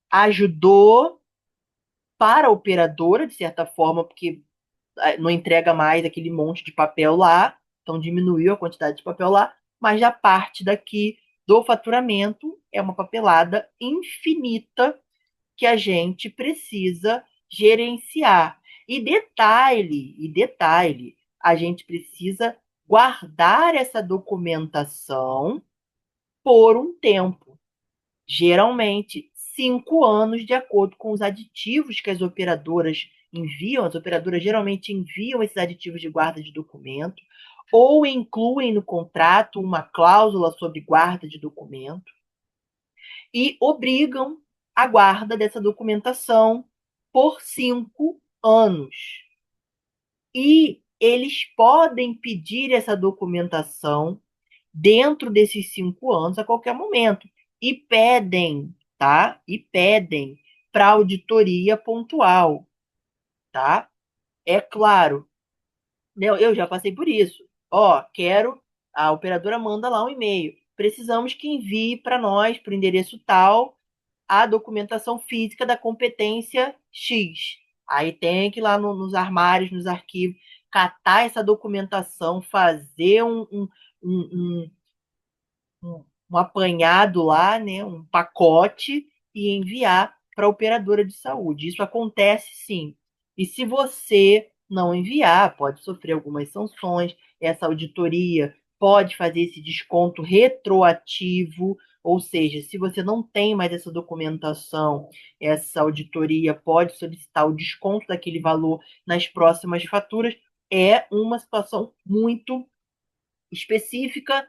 ajudou para a operadora, de certa forma, porque não entrega mais aquele monte de papel lá, então diminuiu a quantidade de papel lá, mas a parte daqui do faturamento é uma papelada infinita que a gente precisa gerenciar. E detalhe, a gente precisa guardar essa documentação por um tempo. Geralmente 5 anos, de acordo com os aditivos que as operadoras enviam. As operadoras geralmente enviam esses aditivos de guarda de documento ou incluem no contrato uma cláusula sobre guarda de documento e obrigam a guarda dessa documentação por 5 anos. E eles podem pedir essa documentação dentro desses 5 anos a qualquer momento. E pedem, tá? E pedem para auditoria pontual, tá? É claro, eu já passei por isso. Ó, quero, a operadora manda lá um e-mail. Precisamos que envie para nós, para o endereço tal, a documentação física da competência X. Aí tem que ir lá nos armários, nos arquivos, catar essa documentação, fazer um, um apanhado lá, né, um pacote e enviar para a operadora de saúde. Isso acontece sim. E se você não enviar, pode sofrer algumas sanções. Essa auditoria pode fazer esse desconto retroativo, ou seja, se você não tem mais essa documentação, essa auditoria pode solicitar o desconto daquele valor nas próximas faturas. É uma situação muito específica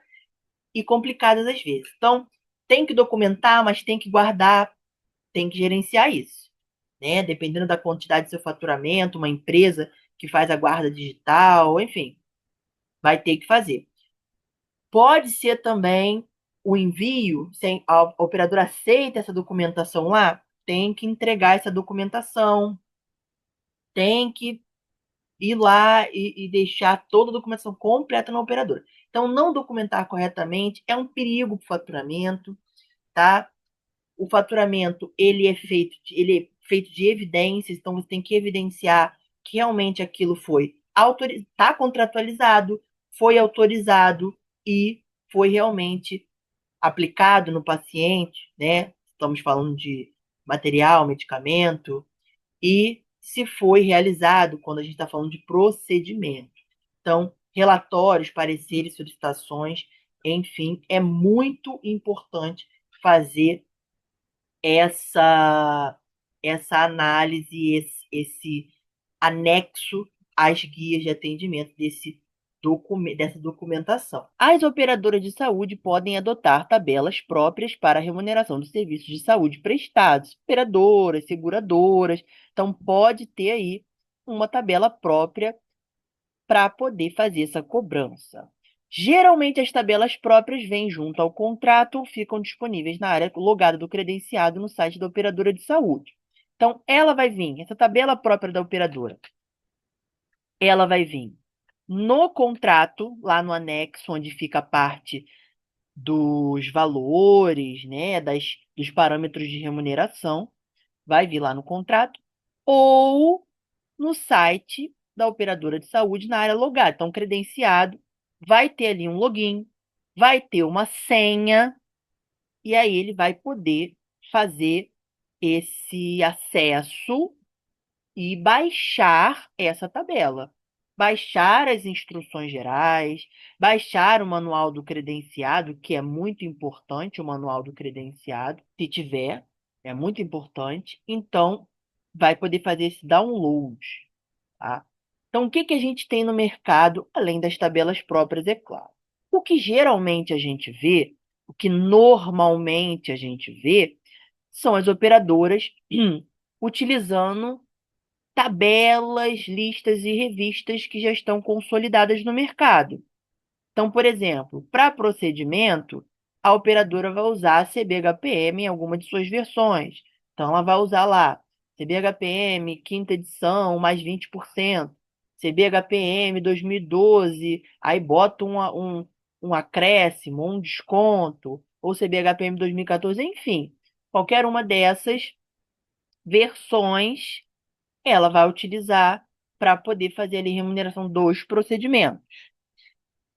e complicadas às vezes. Então, tem que documentar, mas tem que guardar, tem que gerenciar isso, né? Dependendo da quantidade do seu faturamento, uma empresa que faz a guarda digital, enfim, vai ter que fazer. Pode ser também o envio, se a operadora aceita essa documentação lá, tem que entregar essa documentação, tem que ir lá e deixar toda a documentação completa na operadora. Então, não documentar corretamente é um perigo para o faturamento, tá? O faturamento ele é feito de evidências, então você tem que evidenciar que realmente aquilo foi está contratualizado, foi autorizado e foi realmente aplicado no paciente, né? Estamos falando de material, medicamento, e se foi realizado quando a gente está falando de procedimento. Então, relatórios, pareceres, solicitações, enfim, é muito importante fazer essa essa análise, esse anexo às guias de atendimento dessa documentação. As operadoras de saúde podem adotar tabelas próprias para a remuneração dos serviços de saúde prestados, operadoras, seguradoras. Então, pode ter aí uma tabela própria para poder fazer essa cobrança. Geralmente, as tabelas próprias vêm junto ao contrato ou ficam disponíveis na área logada do credenciado no site da operadora de saúde. Então, ela vai vir, essa tabela própria da operadora, ela vai vir no contrato, lá no anexo, onde fica a parte dos valores, né, dos parâmetros de remuneração, vai vir lá no contrato, ou no site da operadora de saúde na área logada. Então, credenciado, vai ter ali um login, vai ter uma senha, e aí ele vai poder fazer esse acesso e baixar essa tabela. Baixar as instruções gerais, baixar o manual do credenciado, que é muito importante, o manual do credenciado, se tiver, é muito importante. Então, vai poder fazer esse download, tá? Então, o que que a gente tem no mercado, além das tabelas próprias, é claro. O que geralmente a gente vê, o que normalmente a gente vê, são as operadoras utilizando tabelas, listas e revistas que já estão consolidadas no mercado. Então, por exemplo, para procedimento, a operadora vai usar a CBHPM em alguma de suas versões. Então, ela vai usar lá CBHPM, quinta edição, mais 20%. CBHPM 2012, aí bota um acréscimo, um desconto, ou CBHPM 2014, enfim. Qualquer uma dessas versões ela vai utilizar para poder fazer ali remuneração dos procedimentos.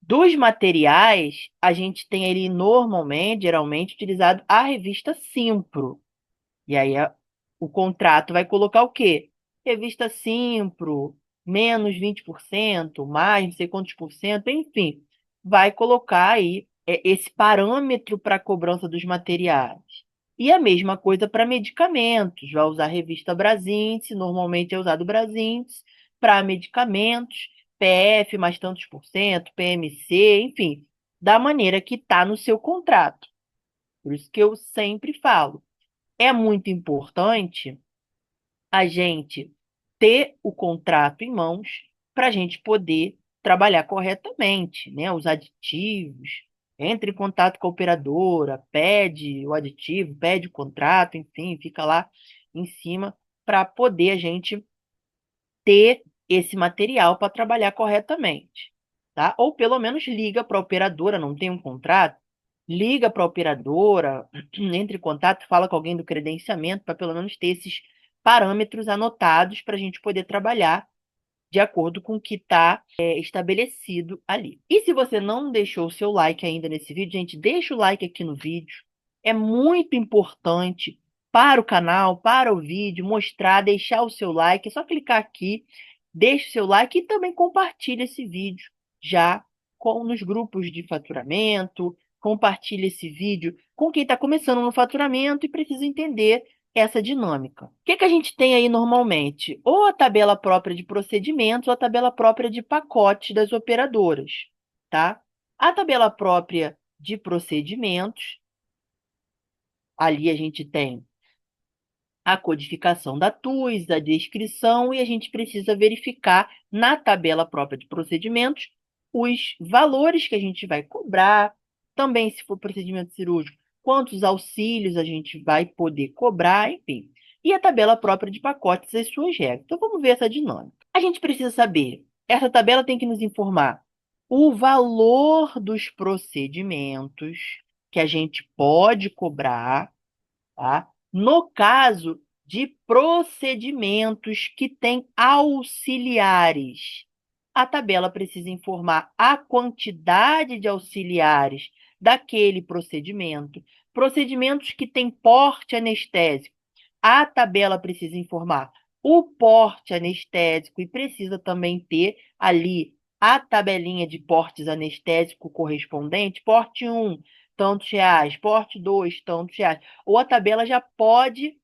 Dos materiais, a gente tem ali normalmente, geralmente, utilizado a revista Simpro. E aí o contrato vai colocar o quê? Revista Simpro, menos 20%, mais não sei quantos por cento, enfim. Vai colocar aí esse parâmetro para a cobrança dos materiais. E a mesma coisa para medicamentos. Vai usar a revista Brasíndice, normalmente é usado Brasíndice, para medicamentos, PF mais tantos por cento, PMC, enfim, da maneira que está no seu contrato. Por isso que eu sempre falo, é muito importante a gente ter o contrato em mãos para a gente poder trabalhar corretamente, né? Os aditivos, entre em contato com a operadora, pede o aditivo, pede o contrato, enfim, fica lá em cima para poder a gente ter esse material para trabalhar corretamente, tá? Ou pelo menos liga para a operadora, não tem um contrato, liga para a operadora, entre em contato, fala com alguém do credenciamento para pelo menos ter esses parâmetros anotados para a gente poder trabalhar de acordo com o que está estabelecido ali. E se você não deixou o seu like ainda nesse vídeo, gente, deixa o like aqui no vídeo. É muito importante para o canal, para o vídeo, mostrar, deixar o seu like. É só clicar aqui, deixa o seu like e também compartilha esse vídeo já nos grupos de faturamento. Compartilha esse vídeo com quem está começando no faturamento e precisa entender essa dinâmica. O que que a gente tem aí normalmente? Ou a tabela própria de procedimentos ou a tabela própria de pacotes das operadoras, tá? A tabela própria de procedimentos, ali a gente tem a codificação da TUS, a descrição, e a gente precisa verificar na tabela própria de procedimentos os valores que a gente vai cobrar, também se for procedimento cirúrgico, quantos auxílios a gente vai poder cobrar, enfim. E a tabela própria de pacotes, as suas regras. Então vamos ver essa dinâmica. A gente precisa saber, essa tabela tem que nos informar o valor dos procedimentos que a gente pode cobrar, tá? No caso de procedimentos que têm auxiliares, a tabela precisa informar a quantidade de auxiliares daquele procedimento. Procedimentos que têm porte anestésico, a tabela precisa informar o porte anestésico e precisa também ter ali a tabelinha de portes anestésico correspondente, porte 1, tantos reais, porte 2, tantos reais. Ou a tabela já pode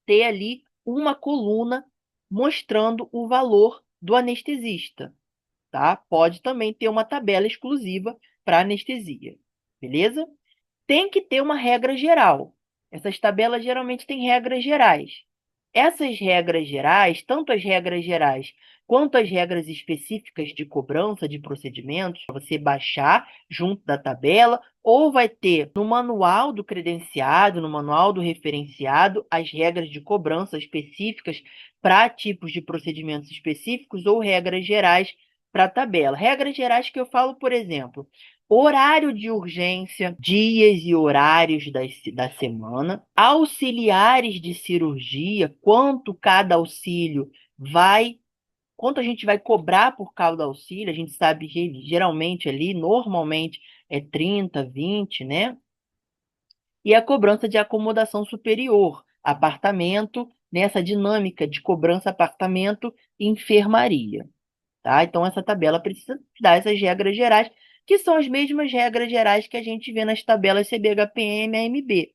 ter ali uma coluna mostrando o valor do anestesista, tá? Pode também ter uma tabela exclusiva para anestesia, beleza? Tem que ter uma regra geral. Essas tabelas geralmente têm regras gerais. Essas regras gerais, tanto as regras gerais quanto as regras específicas de cobrança de procedimentos, para você baixar junto da tabela, ou vai ter no manual do credenciado, no manual do referenciado, as regras de cobrança específicas para tipos de procedimentos específicos ou regras gerais para a tabela. Regras gerais que eu falo, por exemplo, horário de urgência, dias e horários da semana, auxiliares de cirurgia, quanto cada auxílio vai, quanto a gente vai cobrar por cada auxílio, a gente sabe que geralmente ali, normalmente, é 30, 20, né? E a cobrança de acomodação superior, apartamento, nessa dinâmica de cobrança apartamento e enfermaria. Tá? Então, essa tabela precisa dar essas regras gerais, que são as mesmas regras gerais que a gente vê nas tabelas CBHPM e AMB.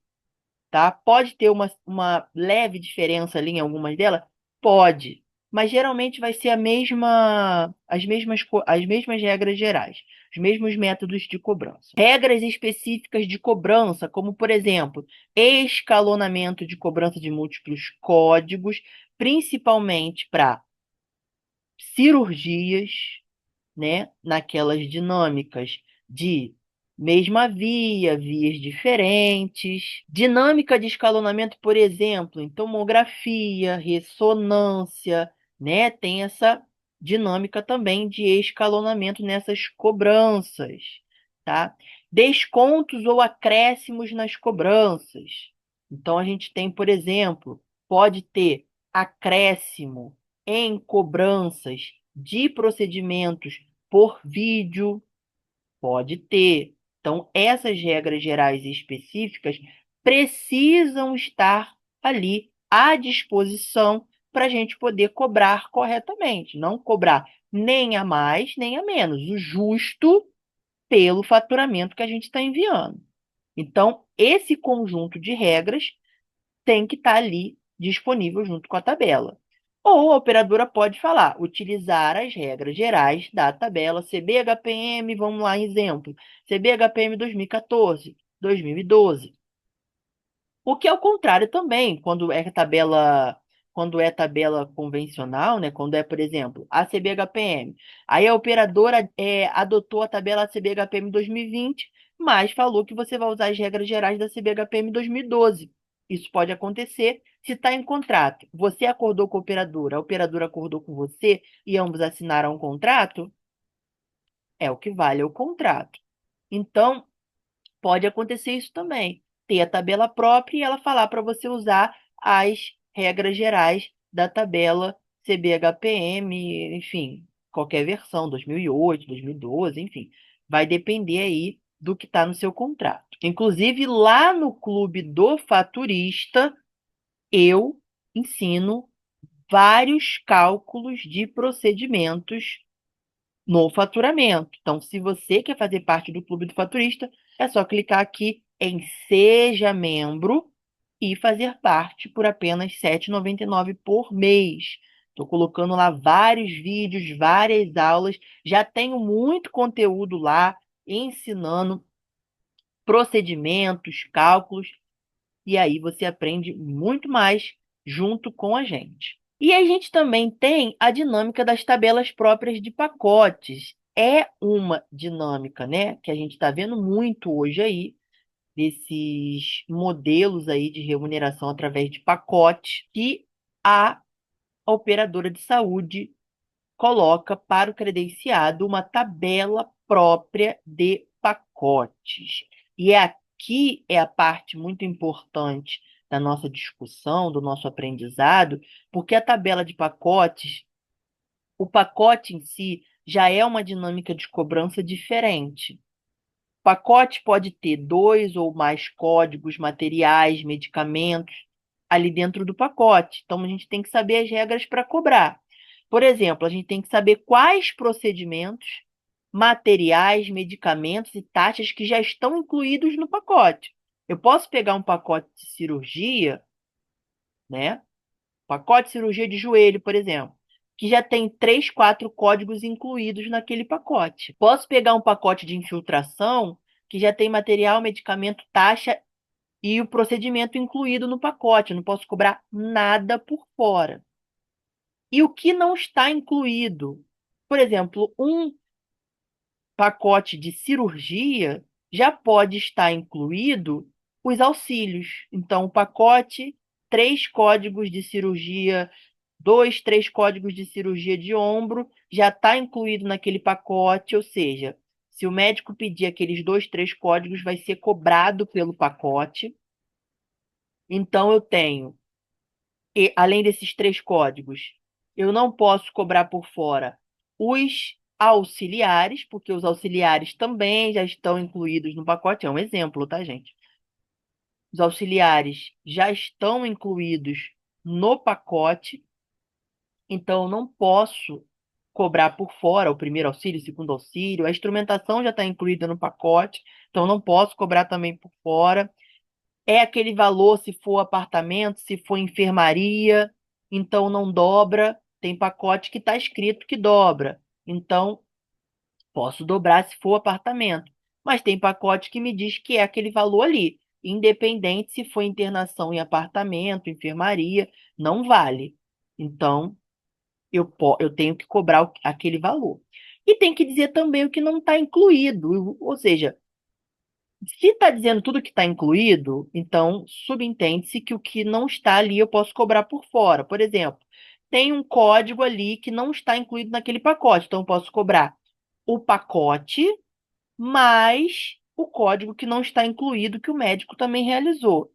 Tá? Pode ter uma leve diferença ali em algumas delas? Pode. Mas geralmente vai ser as mesmas regras gerais, os mesmos métodos de cobrança. Regras específicas de cobrança, como, por exemplo, escalonamento de cobrança de múltiplos códigos, principalmente para cirurgias, né, naquelas dinâmicas de mesma via, vias diferentes, dinâmica de escalonamento, por exemplo, em tomografia, ressonância, né, tem essa dinâmica também de escalonamento nessas cobranças, tá? Descontos ou acréscimos nas cobranças. Então a gente tem, por exemplo, pode ter acréscimo em cobranças de procedimentos por vídeo, pode ter. Então, essas regras gerais e específicas precisam estar ali à disposição para a gente poder cobrar corretamente. Não cobrar nem a mais, nem a menos. O justo pelo faturamento que a gente está enviando. Então, esse conjunto de regras tem que estar ali disponível junto com a tabela. Ou a operadora pode falar, utilizar as regras gerais da tabela CBHPM, vamos lá, exemplo, CBHPM 2014, 2012. O que é o contrário também, quando é tabela convencional, né? Quando é, por exemplo, a CBHPM. Aí a operadora adotou a tabela CBHPM 2020, mas falou que você vai usar as regras gerais da CBHPM 2012. Isso pode acontecer se está em contrato. Você acordou com a operadora acordou com você e ambos assinaram um contrato, é o que vale, é o contrato. Então, pode acontecer isso também. Ter a tabela própria e ela falar para você usar as regras gerais da tabela CBHPM, enfim, qualquer versão, 2008, 2012, enfim. Vai depender aí do que está no seu contrato. Inclusive, lá no Clube do Faturista, eu ensino vários cálculos de procedimentos no faturamento. Então, se você quer fazer parte do Clube do Faturista, é só clicar aqui em Seja Membro e fazer parte por apenas R$ 7,99 por mês. Estou colocando lá vários vídeos, várias aulas. Já tenho muito conteúdo lá ensinando procedimentos, cálculos, e aí você aprende muito mais junto com a gente. E a gente também tem a dinâmica das tabelas próprias de pacotes. É uma dinâmica, né, que a gente está vendo muito hoje aí, desses modelos aí de remuneração através de pacotes que a operadora de saúde coloca para o credenciado uma tabela própria de pacotes. E aqui é a parte muito importante da nossa discussão, do nosso aprendizado, porque a tabela de pacotes, o pacote em si, já é uma dinâmica de cobrança diferente. O pacote pode ter dois ou mais códigos, materiais, medicamentos ali dentro do pacote. Então, a gente tem que saber as regras para cobrar. Por exemplo, a gente tem que saber quais procedimentos, materiais, medicamentos e taxas que já estão incluídos no pacote. Eu posso pegar um pacote de cirurgia, né? Pacote de cirurgia de joelho, por exemplo, que já tem três, quatro códigos incluídos naquele pacote. Posso pegar um pacote de infiltração que já tem material, medicamento, taxa e o procedimento incluído no pacote. Eu não posso cobrar nada por fora. E o que não está incluído? Por exemplo, um pacote de cirurgia já pode estar incluído os auxílios. Então, o pacote, três códigos de cirurgia, dois, três códigos de cirurgia de ombro, já está incluído naquele pacote, ou seja, se o médico pedir aqueles dois, três códigos, vai ser cobrado pelo pacote. Então, eu tenho, além desses três códigos, eu não posso cobrar por fora os auxiliares, porque os auxiliares também já estão incluídos no pacote. É um exemplo, tá, gente? Os auxiliares já estão incluídos no pacote, então eu não posso cobrar por fora o primeiro auxílio, o segundo auxílio. A instrumentação já está incluída no pacote, então eu não posso cobrar também por fora. É aquele valor se for apartamento, se for enfermaria, então não dobra. Tem pacote que está escrito que dobra. Então, posso dobrar se for apartamento. Mas tem pacote que me diz que é aquele valor ali. Independente se for internação em apartamento, enfermaria, não vale. Então, eu tenho que cobrar aquele valor. E tem que dizer também o que não está incluído. Ou seja, se está dizendo tudo que está incluído, então subentende-se que o que não está ali eu posso cobrar por fora. Por exemplo, tem um código ali que não está incluído naquele pacote, então eu posso cobrar o pacote mais o código que não está incluído, que o médico também realizou,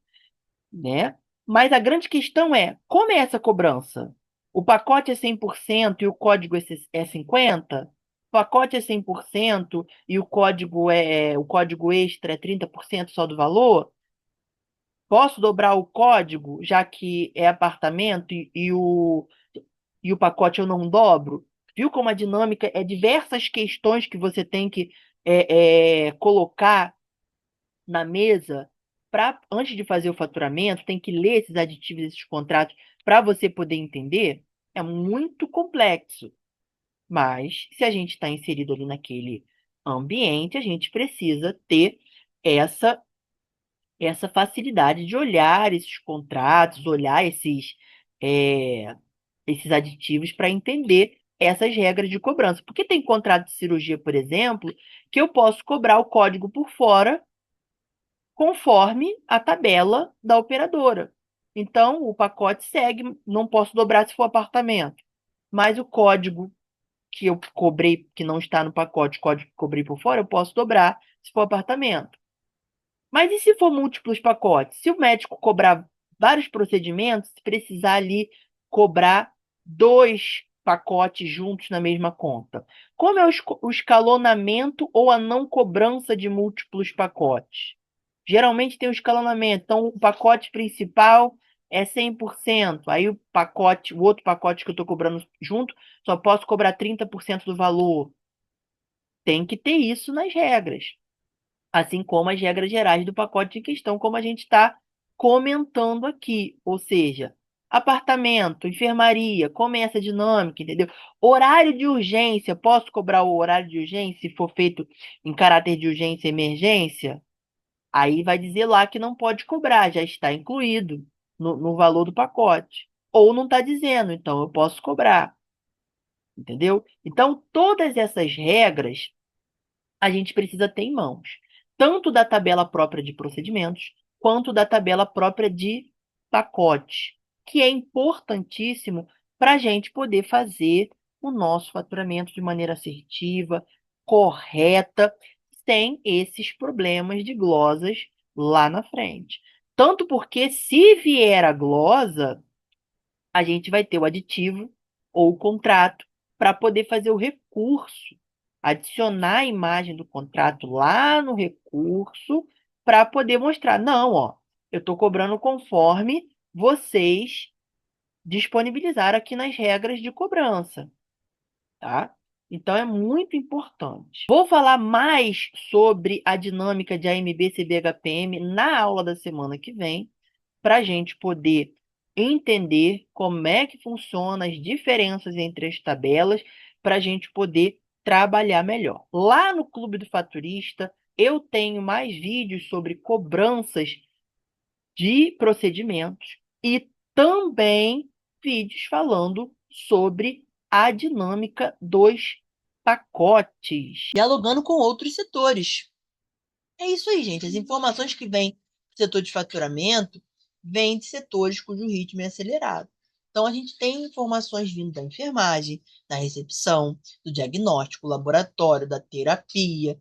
né? Mas a grande questão é, como é essa cobrança? O pacote é 100% e o código é 50%? O pacote é 100% e o código extra é 30% só do valor? Posso dobrar o código, já que é apartamento e o pacote eu não dobro? Viu como a dinâmica é diversas questões que você tem que colocar na mesa, antes de fazer o faturamento, tem que ler esses aditivos, esses contratos, para você poder entender, é muito complexo. Mas, se a gente está inserido ali naquele ambiente, a gente precisa ter essa, essa facilidade de olhar esses contratos, olhar esses aditivos para entender essas regras de cobrança. Porque tem contrato de cirurgia, por exemplo, que eu posso cobrar o código por fora conforme a tabela da operadora. Então, o pacote segue, não posso dobrar se for apartamento. Mas o código que eu cobrei, que não está no pacote, o código que cobrei por fora, eu posso dobrar se for apartamento. Mas e se for múltiplos pacotes? Se o médico cobrar vários procedimentos, se precisar cobrar dois pacotes juntos na mesma conta. Como é o escalonamento ou a não cobrança de múltiplos pacotes? Geralmente tem o escalonamento. Então, o pacote principal é 100%. Aí o outro pacote que eu estou cobrando junto, só posso cobrar 30% do valor. Tem que ter isso nas regras, assim como as regras gerais do pacote em questão, como a gente está comentando aqui. Ou seja, apartamento, enfermaria, como é essa dinâmica, entendeu? Horário de urgência, posso cobrar o horário de urgência se for feito em caráter de urgência e emergência? Aí vai dizer lá que não pode cobrar, já está incluído no valor do pacote. Ou não está dizendo, então eu posso cobrar, entendeu? Então, todas essas regras a gente precisa ter em mãos, tanto da tabela própria de procedimentos, quanto da tabela própria de pacote, que é importantíssimo para a gente poder fazer o nosso faturamento de maneira assertiva, correta, sem esses problemas de glosas lá na frente. Tanto porque, se vier a glosa, a gente vai ter o aditivo ou o contrato para poder fazer o recurso, adicionar a imagem do contrato lá no recurso para poder mostrar, não, ó, eu estou cobrando conforme vocês disponibilizaram aqui nas regras de cobrança, tá? Então é muito importante. Vou falar mais sobre a dinâmica de AMB, CBHPM na aula da semana que vem, para a gente poder entender como é que funciona as diferenças entre as tabelas, para a gente poder trabalhar melhor. Lá no Clube do Faturista, eu tenho mais vídeos sobre cobranças de procedimentos e também vídeos falando sobre a dinâmica dos pacotes, dialogando com outros setores. É isso aí, gente. As informações que vêm do setor de faturamento vêm de setores cujo ritmo é acelerado. Então, a gente tem informações vindo da enfermagem, da recepção, do diagnóstico, laboratório, da terapia,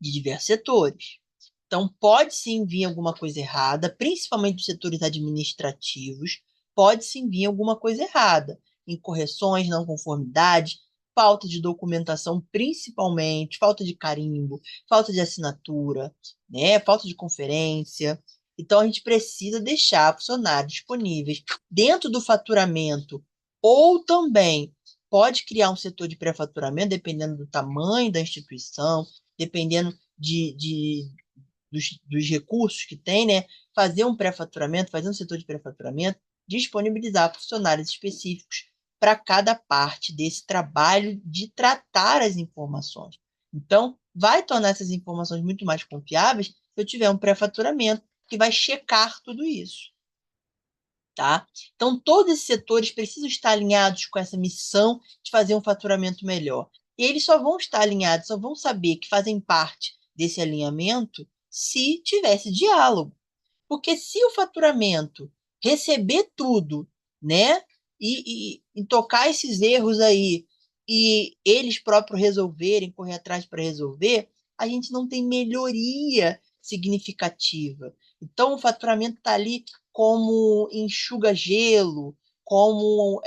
de diversos setores. Então, pode sim vir alguma coisa errada, principalmente dos setores administrativos, pode sim vir alguma coisa errada, incorreções, não conformidades, falta de documentação, principalmente, falta de carimbo, falta de assinatura, né? Falta de conferência. Então, a gente precisa deixar funcionários disponíveis dentro do faturamento, ou também pode criar um setor de pré-faturamento, dependendo do tamanho da instituição, dependendo dos recursos que tem, né? Fazer um pré-faturamento, fazer um setor de pré-faturamento, disponibilizar funcionários específicos para cada parte desse trabalho de tratar as informações. Então, vai tornar essas informações muito mais confiáveis se eu tiver um pré-faturamento que vai checar tudo isso. Tá? Então, todos esses setores precisam estar alinhados com essa missão de fazer um faturamento melhor. E eles só vão estar alinhados, só vão saber que fazem parte desse alinhamento se tivesse diálogo. Porque se o faturamento receber tudo, né, e tocar esses erros aí, e eles próprios resolverem, correr atrás para resolver, a gente não tem melhoria significativa. Então, o faturamento está ali como enxuga gelo, como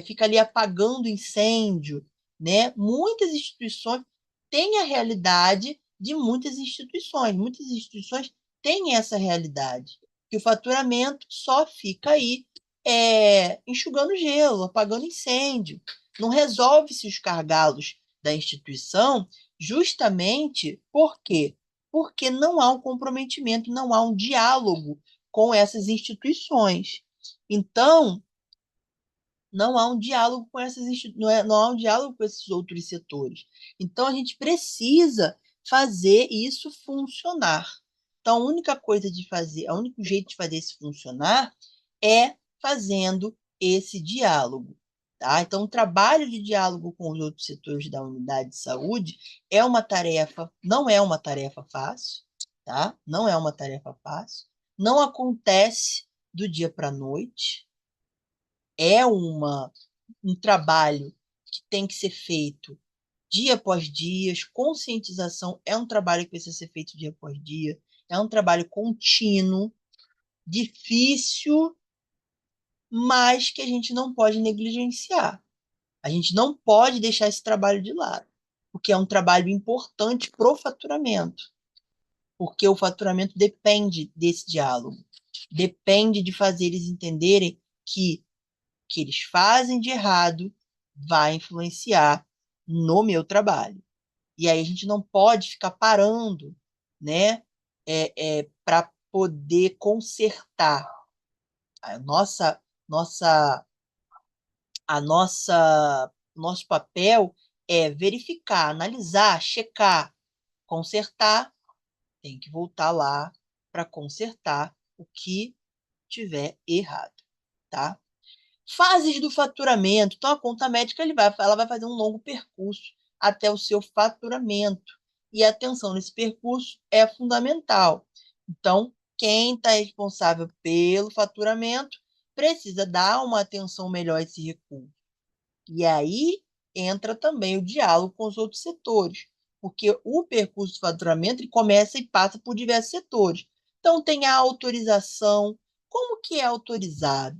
fica ali apagando incêndio, né? Muitas instituições têm a realidade de muitas instituições têm essa realidade, que o faturamento só fica aí enxugando gelo, apagando incêndio. Não resolve-se os gargalos da instituição, justamente porque porque não há um comprometimento, não há um diálogo com essas instituições. Então, não há um diálogo com não há um diálogo com esses outros setores. Então, a gente precisa fazer isso funcionar. Então, a única coisa de fazer, o único jeito de fazer isso funcionar é fazendo esse diálogo. Tá? Então, o trabalho de diálogo com os outros setores da unidade de saúde é uma tarefa, não é uma tarefa fácil, tá? Não é uma tarefa fácil. Não acontece do dia para a noite. É um trabalho que tem que ser feito dia após dia. Conscientização é um trabalho que precisa ser feito dia após dia. É um trabalho contínuo, difícil, mas que a gente não pode negligenciar. A gente não pode deixar esse trabalho de lado, porque é um trabalho importante para o faturamento, porque o faturamento depende desse diálogo, depende de fazer eles entenderem que eles fazem de errado vai influenciar no meu trabalho. E aí a gente não pode ficar parando, né, para poder consertar. A nossa, nosso papel é verificar, analisar, checar, consertar, tem que voltar lá para consertar o que tiver errado, tá? Fases do faturamento. Então, a conta médica ela vai fazer um longo percurso até o seu faturamento. E a atenção nesse percurso é fundamental. Então, quem está responsável pelo faturamento precisa dar uma atenção melhor a esse recurso. E aí entra também o diálogo com os outros setores, porque o percurso de faturamento ele começa e passa por diversos setores. Então, tem a autorização. Como que é autorizado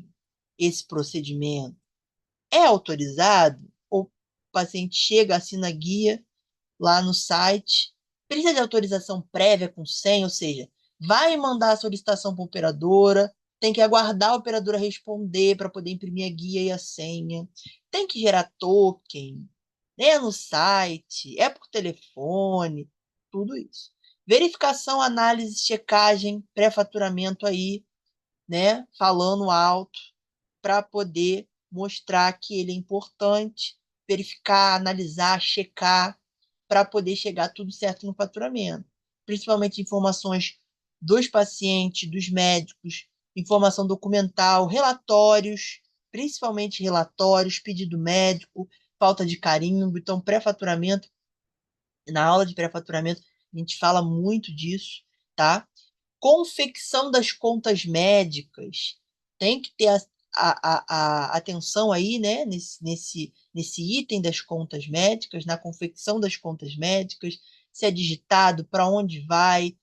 esse procedimento? É autorizado? O paciente chega, assina a guia lá no site, precisa de autorização prévia com senha, ou seja, vai mandar a solicitação para a operadora, tem que aguardar a operadora responder para poder imprimir a guia e a senha, tem que gerar token, né, no site, é por telefone, tudo isso. Verificação, análise, checagem, pré-faturamento aí, né, falando alto, para poder mostrar que ele é importante, verificar, analisar, checar, para poder chegar tudo certo no faturamento. Principalmente informações dos pacientes, dos médicos, informação documental, relatórios, principalmente relatórios, pedido médico, falta de carimbo. Então, pré-faturamento, na aula de pré-faturamento, a gente fala muito disso, tá? Confecção das contas médicas. Tem que ter a atenção aí, né, nesse item das contas médicas, na confecção das contas médicas, se é digitado, para onde vai,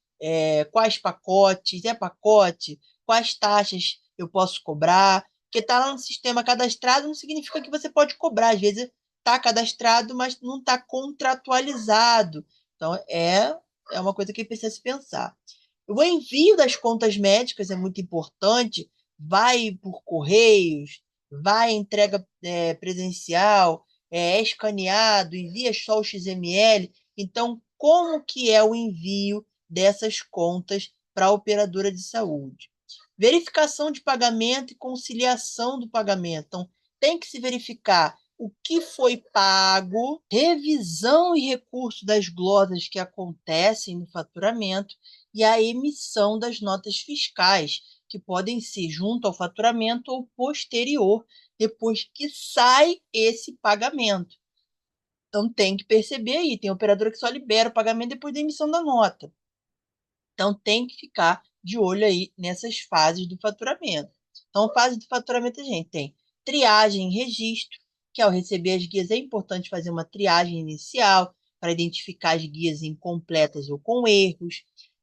quais pacotes, é pacote, quais taxas eu posso cobrar, porque está lá no sistema cadastrado não significa que você pode cobrar, às vezes está cadastrado, mas não está contratualizado. Então, é uma coisa que precisa se pensar. O envio das contas médicas é muito importante, vai por correios, vai entrega presencial, é escaneado, envia só o XML. Então, como que é o envio dessas contas para a operadora de saúde? Verificação de pagamento e conciliação do pagamento. Então, tem que se verificar o que foi pago, revisão e recurso das glosas que acontecem no faturamento e a emissão das notas fiscais, que podem ser junto ao faturamento ou posterior, depois que sai esse pagamento. Então, tem que perceber aí, tem operadora que só libera o pagamento depois da emissão da nota. Então, tem que ficar de olho aí nessas fases do faturamento. Então, fase do faturamento, a gente tem triagem e registro, que ao receber as guias é importante fazer uma triagem inicial para identificar as guias incompletas ou com erros.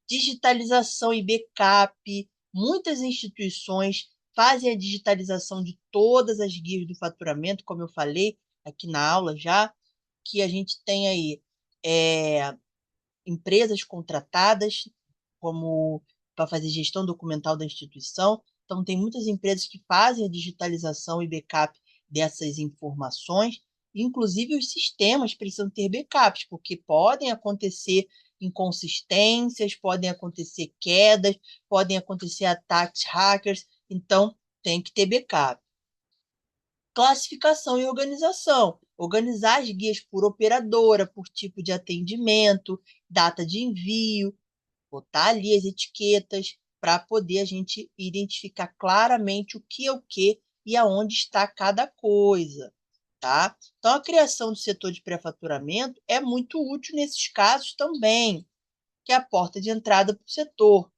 Digitalização e backup. Muitas instituições fazem a digitalização de todas as guias do faturamento, como eu falei aqui na aula já, que a gente tem aí empresas contratadas como para fazer gestão documental da instituição. Então, tem muitas empresas que fazem a digitalização e backup dessas informações. Inclusive, os sistemas precisam ter backups, porque podem acontecer inconsistências, podem acontecer quedas, podem acontecer ataques hackers, então tem que ter backup. Classificação e organização. Organizar as guias por operadora, por tipo de atendimento, data de envio, botar ali as etiquetas para poder a gente identificar claramente o que é o que e aonde está cada coisa, tá? Então, a criação do setor de pré-faturamento é muito útil nesses casos também, que é a porta de entrada para o setor.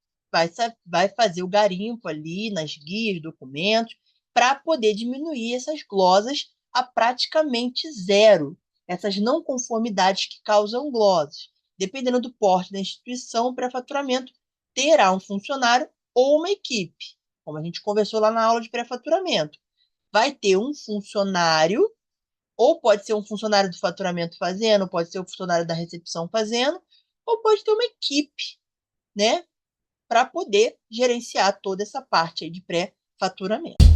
Vai fazer o garimpo ali nas guias, documentos, para poder diminuir essas glosas a praticamente zero, essas não conformidades que causam glosas. Dependendo do porte da instituição, o pré-faturamento terá um funcionário ou uma equipe, como a gente conversou lá na aula de pré-faturamento. Vai ter um funcionário, ou pode ser um funcionário do faturamento fazendo, pode ser um funcionário da recepção fazendo, ou pode ter uma equipe, né, para poder gerenciar toda essa parte aí de pré-faturamento.